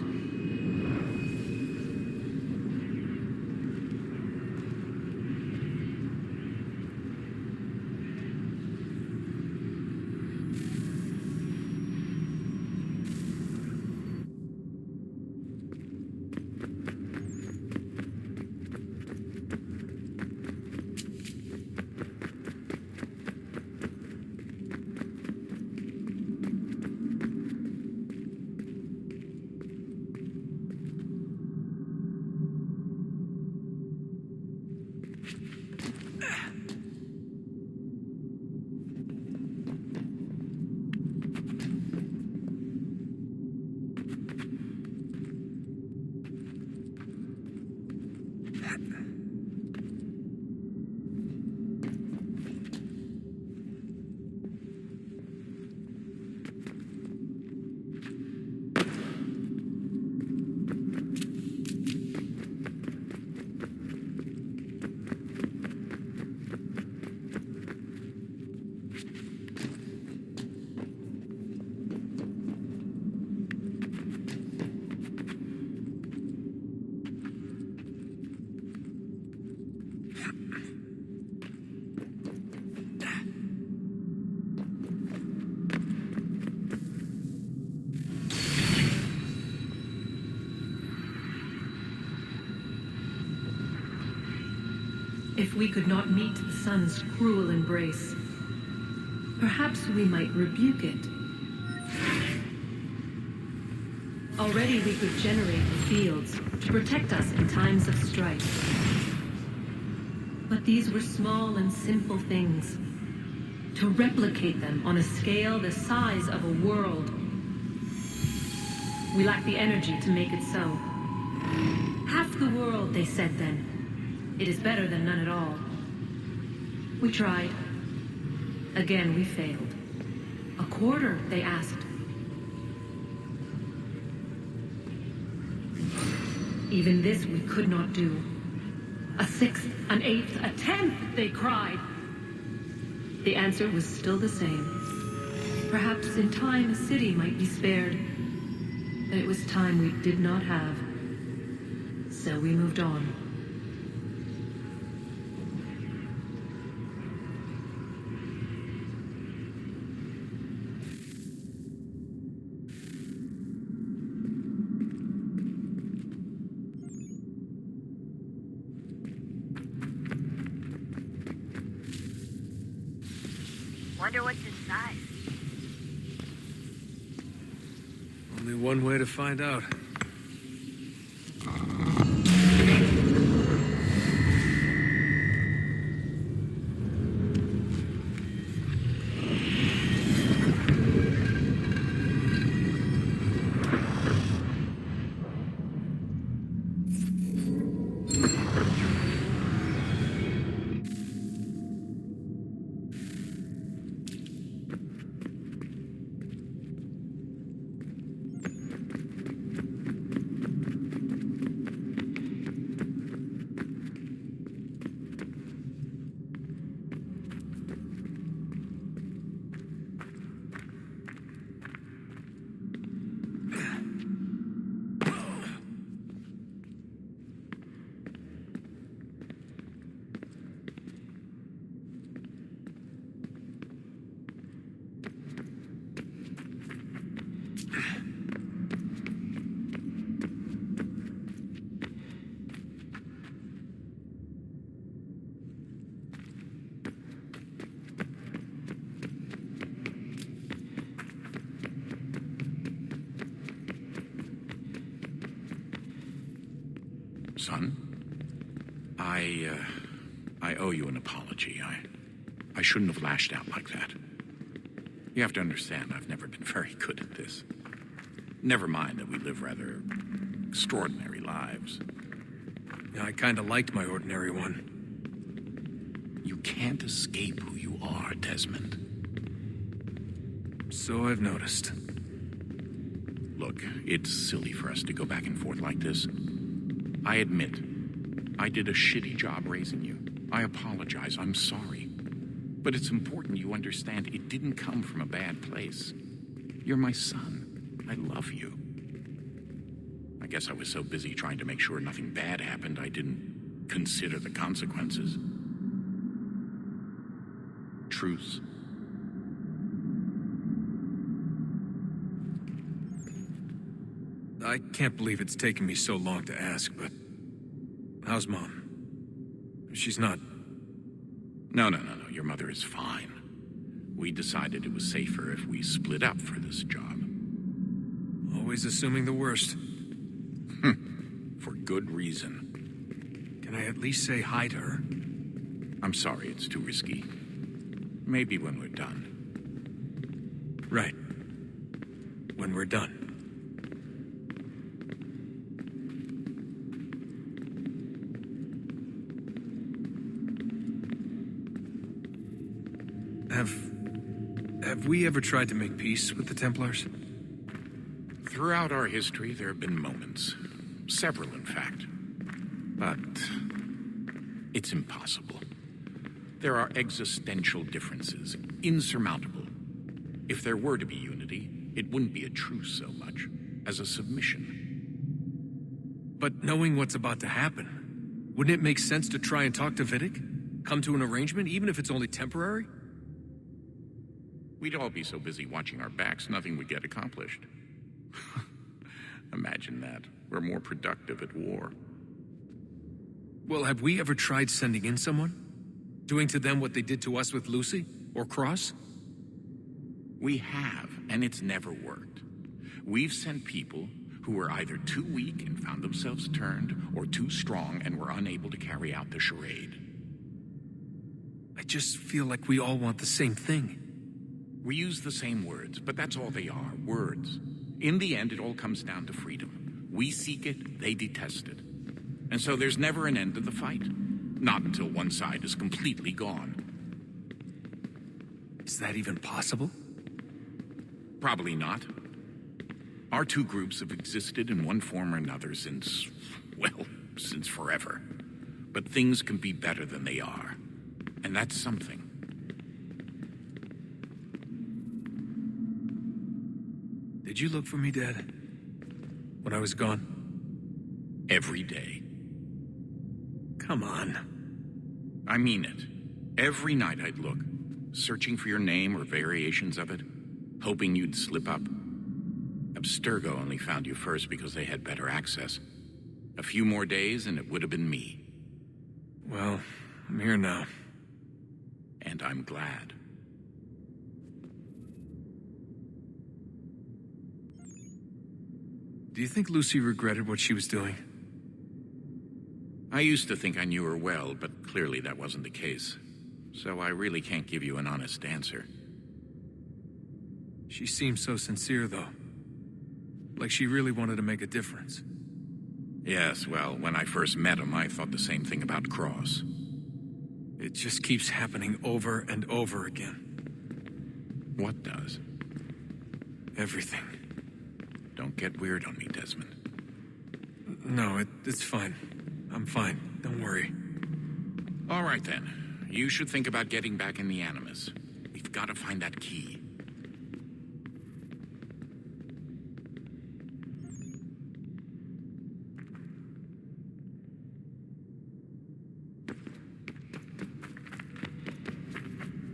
If we could not meet the sun's cruel embrace, perhaps we might rebuke it. Already we could generate the fields to protect us in times of strife. But these were small and simple things. To replicate them on a scale the size of a world, we lack the energy to make it so. Half the world, they said then. It is better than none at all. We tried. Again, we failed. A quarter, they asked. Even this we could not do. A sixth, an eighth, a tenth, they cried. The answer was still the same. Perhaps in time a city might be spared. But it was time we did not have. So we moved on. Wonder what's inside. Only one way to find out. Son, I owe you an apology. I shouldn't have lashed out like that. You have to understand, I've never been very good at this. Never mind that we live rather extraordinary lives. Yeah, I kinda liked my ordinary one. You can't escape who you are, Desmond. So I've noticed. Look, it's silly for us to go back and forth like this. I admit, I did a shitty job raising you. I apologize, I'm sorry. But it's important you understand it didn't come from a bad place. You're my son. I love you. I guess I was so busy trying to make sure nothing bad happened, I didn't consider the consequences. Truce. I can't believe it's taken me so long to ask, but how's Mom? She's not... No. Your mother is fine. We decided it was safer if we split up for this job. Always assuming the worst. For good reason. Can I at least say hi to her? I'm sorry, it's too risky. Maybe when we're done. Right. When we're done. Have we ever tried to make peace with the Templars? Throughout our history, there have been moments. Several, in fact. But it's impossible. There are existential differences, insurmountable. If there were to be unity, it wouldn't be a truce so much as a submission. But knowing what's about to happen, wouldn't it make sense to try and talk to Vidic? Come to an arrangement, even if it's only temporary? We'd all be so busy watching our backs, nothing would get accomplished. Imagine that. We're more productive at war. Well, have we ever tried sending in someone? Doing to them what they did to us with Lucy? Or Cross? We have, and it's never worked. We've sent people who were either too weak and found themselves turned, or too strong and were unable to carry out the charade. I just feel like we all want the same thing. We use the same words, but that's all they are, words. In the end, it all comes down to freedom. We seek it, they detest it. And so there's never an end to the fight. Not until one side is completely gone. Is that even possible? Probably not. Our two groups have existed in one form or another since, well, since forever. But things can be better than they are. And that's something. Did you look for me, Dad? When I was gone? Every day. Come on. I mean it. Every night I'd look, searching for your name or variations of it, hoping you'd slip up. Abstergo only found you first because they had better access. A few more days and it would have been me. Well, I'm here now. And I'm glad. Do you think Lucy regretted what she was doing? I used to think I knew her well, but clearly that wasn't the case. So I really can't give you an honest answer. She seemed so sincere, though. Like she really wanted to make a difference. Yes, well, when I first met him, I thought the same thing about Cross. It just keeps happening over and over again. What does? Everything. Don't get weird on me, Desmond. No, it's fine. I'm fine. Don't worry. All right, then. You should think about getting back in the Animus. We've got to find that key.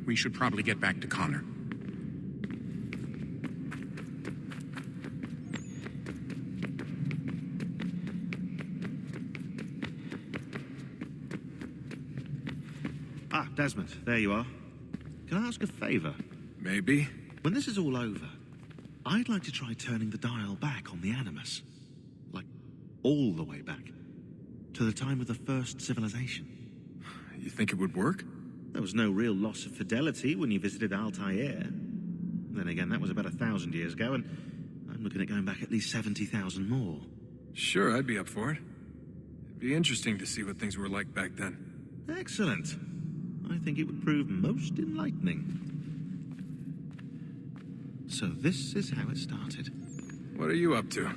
We should probably get back to Connor. Ah, Desmond, there you are. Can I ask a favor? Maybe. When this is all over, I'd like to try turning the dial back on the Animus. Like, all the way back. To the time of the first civilization. You think it would work? There was no real loss of fidelity when you visited Altair. Then again, that was about 1,000 years ago, and I'm looking at going back at least 70,000 more. Sure, I'd be up for it. It'd be interesting to see what things were like back then. Excellent. I think it would prove most enlightening. So this is how it started. What are you up to?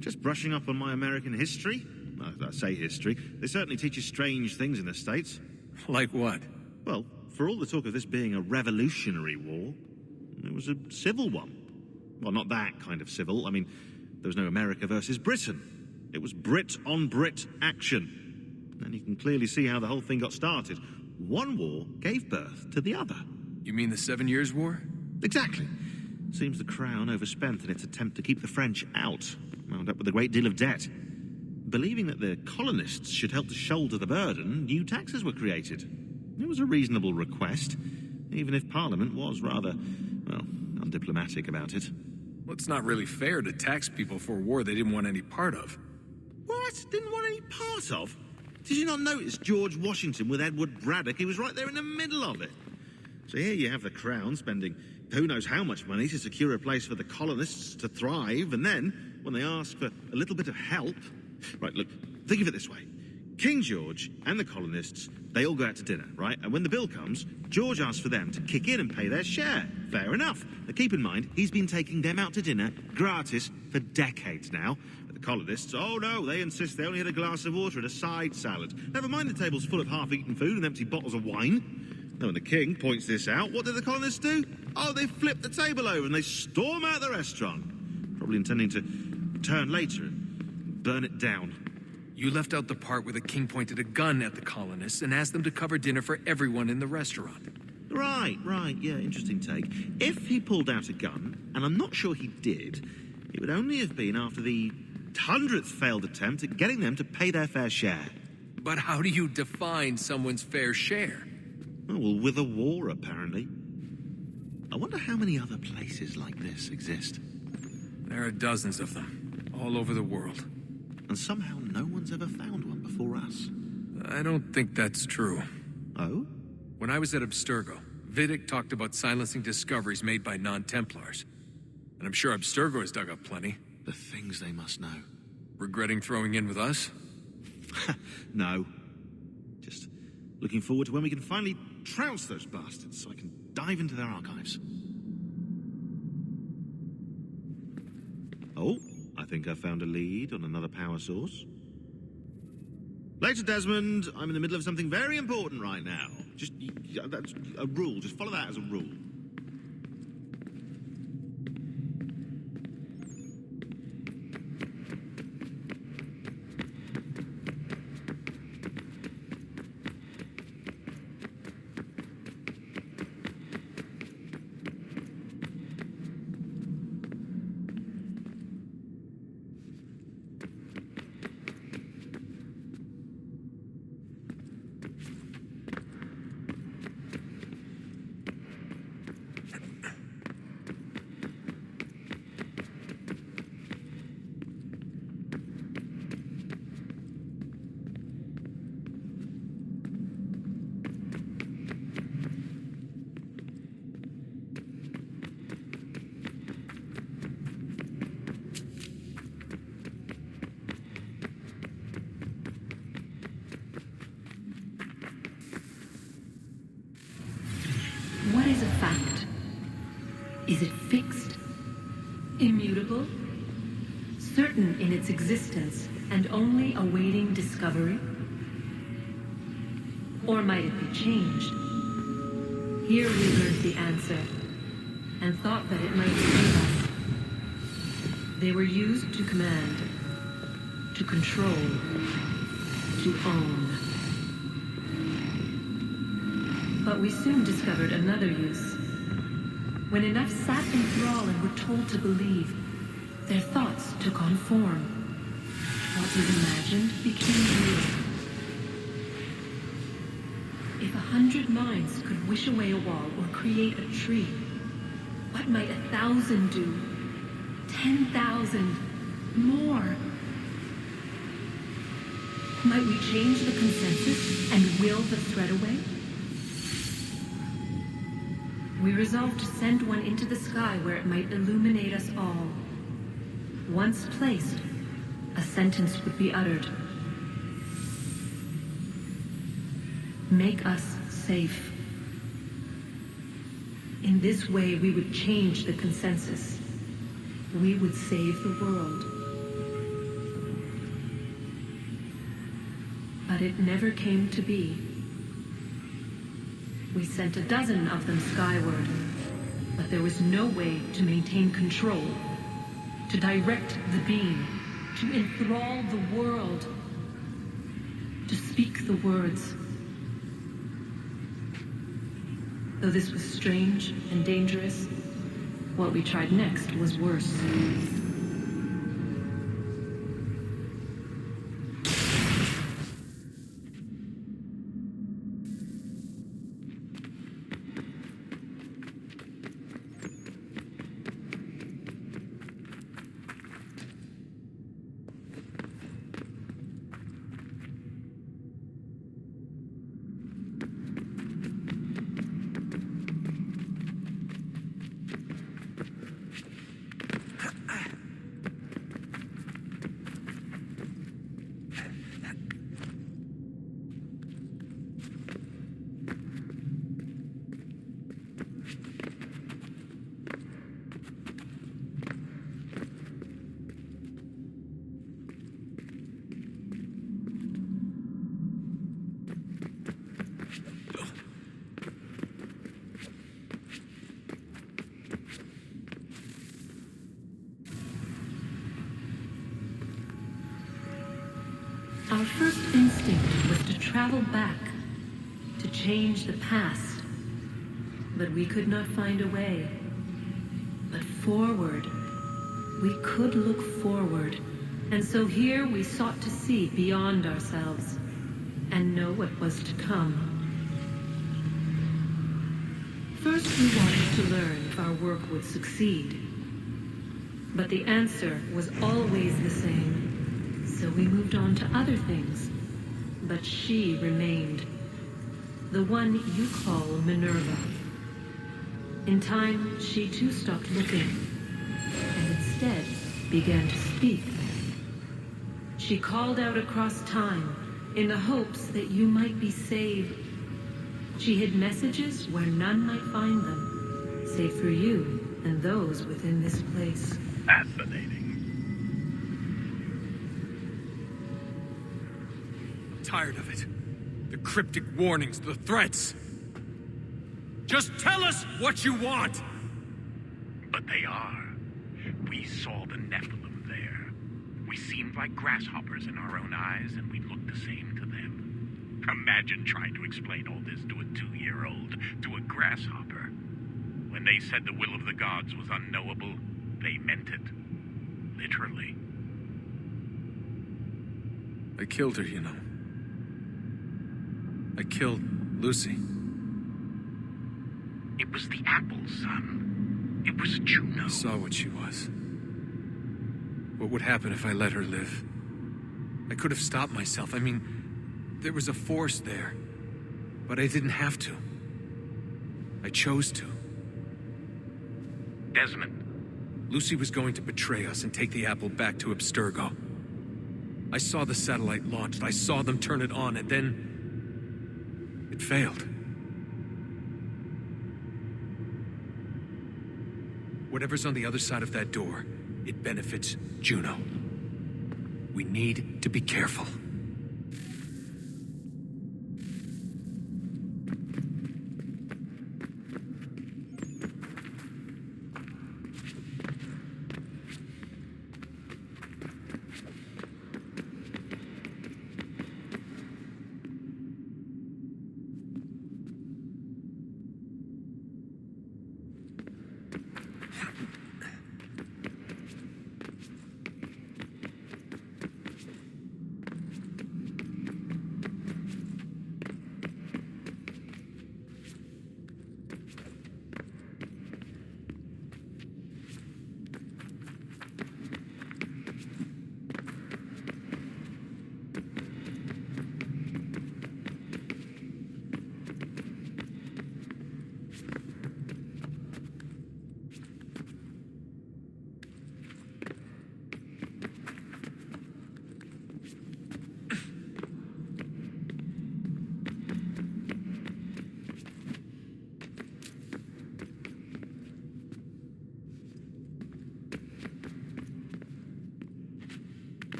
Just brushing up on my American history. Well, I say history. They certainly teach you strange things in the States. Like what? Well, for all the talk of this being a revolutionary war, it was a civil one. Well, not that kind of civil. I mean, there was no America versus Britain. It was Brit on Brit action. And you can clearly see how the whole thing got started. One war gave birth to the other. You mean the 7 Years' War? Exactly. Seems the Crown overspent in its attempt to keep the French out, wound up with a great deal of debt. Believing that the colonists should help to shoulder the burden, new taxes were created. It was a reasonable request, even if Parliament was rather, well, undiplomatic about it. Well, it's not really fair to tax people for a war they didn't want any part of. What? Didn't want any part of? Did you not notice George Washington with Edward Braddock? He was right there in the middle of it. So here you have the Crown spending who knows how much money to secure a place for the colonists to thrive, and then, when they ask for a little bit of help... Right, look, think of it this way. King George and the colonists, they all go out to dinner, right? And when the bill comes, George asks for them to kick in and pay their share. Fair enough. But keep in mind, he's been taking them out to dinner gratis for decades now. But the colonists, oh no, they insist they only had a glass of water and a side salad. Never mind the table's full of half-eaten food and empty bottles of wine. Now, when the king points this out, what do the colonists do? Oh, they flip the table over and they storm out the restaurant. Probably intending to return later and burn it down. You left out the part where the king pointed a gun at the colonists and asked them to cover dinner for everyone in the restaurant. Right, yeah, interesting take. If he pulled out a gun, and I'm not sure he did, it would only have been after the 100th failed attempt at getting them to pay their fair share. But how do you define someone's fair share? Oh, well, with a war, apparently. I wonder how many other places like this exist. There are dozens of them, all over the world. And somehow no one's ever found one before us. I don't think that's true. Oh? When I was at Abstergo, Vidic talked about silencing discoveries made by non-Templars. And I'm sure Abstergo has dug up plenty. The things they must know. Regretting throwing in with us? No. Just looking forward to when we can finally trounce those bastards so I can dive into their archives. Oh, I think I found a lead on another power source. Later, Desmond. I'm in the middle of something very important right now. Just, that's a rule. Just follow that as a rule. What is a fact? Is it fixed? Immutable? Certain in its existence and only awaiting discovery? Or might it be changed? Here we learned the answer, and thought that it might save us. They were used to command, to control, to own. But we soon discovered another use. When enough sat in thrall and were told to believe, their thoughts took on form. What was imagined became real. If 100 minds could wish away a wall or create a tree, what might 1,000 do? 10,000? More? Might we change the consensus and will the thread away? We resolved to send one into the sky where it might illuminate us all. Once placed, a sentence would be uttered. Make us safe. In this way, we would change the consensus. We would save the world. But it never came to be. We sent a dozen of them skyward, but there was no way to maintain control, to direct the beam, to enthrall the world, to speak the words. Though this was strange and dangerous, what we tried next was worse. Our first instinct was to travel back, to change the past. But we could not find a way. But forward, we could look forward. And so here we sought to see beyond ourselves. and know what was to come. First, we wanted to learn if our work would succeed. But the answer was always the same, so we moved on to other things. But she remained. The one you call Minerva. In time, she too stopped looking, and instead began to speak. She called out across time in the hopes that you might be saved. She hid messages where none might find them, save for you and those within this place. Fascinating. I'm tired of it. The cryptic warnings, the threats. Just tell us what you want! But they are. We saw the Nephilim there. We seemed like grasshoppers in our own eyes, and we looked the same to them. Imagine trying to explain all this to a 2-year-old, to a grasshopper. When they said the will of the gods was unknowable, they meant it. Literally. I killed her, you know. I killed Lucy. It was the apple, son. It was Juno. I saw what she was. What would happen if I let her live? I could have stopped myself. I mean, there was a force there. But I didn't have to. I chose to. Desmond. Lucy was going to betray us and take the apple back to Abstergo. I saw the satellite launched. I saw them turn it on, and then it failed. Whatever's on the other side of that door, it benefits Juno. We need to be careful.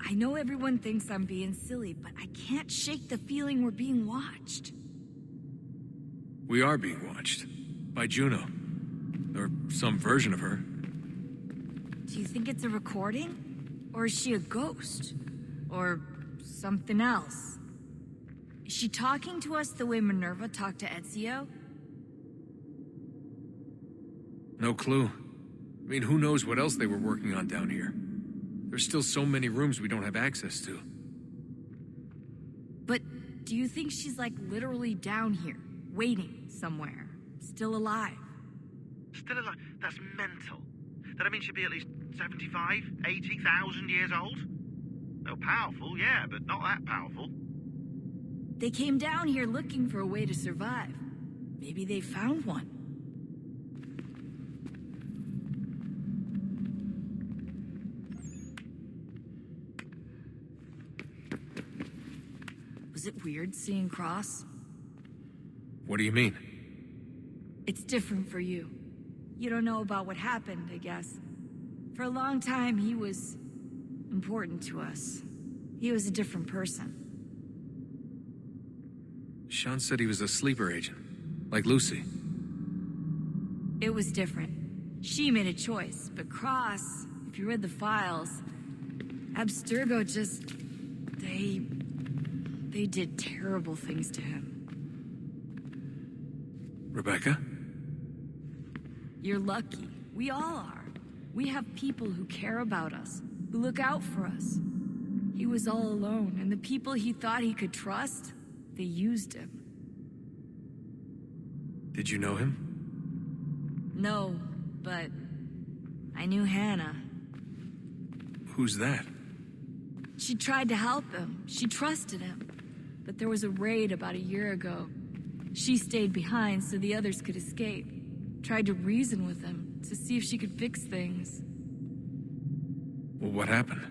I know everyone thinks I'm being silly, but I can't shake the feeling we're being watched. We are being watched. By Juno. Or some version of her. Do you think it's a recording? Or is she a ghost? Or something else? Is she talking to us the way Minerva talked to Ezio? No clue. I mean, who knows what else they were working on down here? There's still so many rooms we don't have access to. But do you think she's like literally down here, waiting somewhere, still alive? Still alive? That's mental. That means she'd be at least 75, 80,000 years old? Oh, powerful, yeah, but not that powerful. They came down here looking for a way to survive. Maybe they found one. Was it weird seeing Cross? What do you mean? It's different for you. You don't know about what happened, I guess. For a long time, he was important to us. He was a different person. Sean said he was a sleeper agent. Like Lucy. It was different. She made a choice, but Cross, if you read the files, Abstergo just... They did terrible things to him. Rebecca? You're lucky. We all are. We have people who care about us, who look out for us. He was all alone, and the people he thought he could trust, they used him. Did you know him? No, but I knew Hannah. Who's that? She tried to help him. She trusted him. But there was a raid about a year ago. She stayed behind so the others could escape. Tried to reason with him to see if she could fix things. Well, what happened?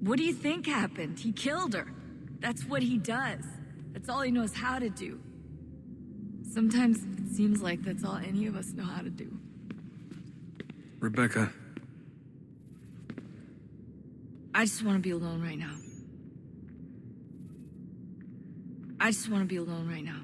What do you think happened? He killed her. That's what he does. That's all he knows how to do. Sometimes it seems like that's all any of us know how to do. Rebecca. I just want to be alone right now. I just want to be alone right now.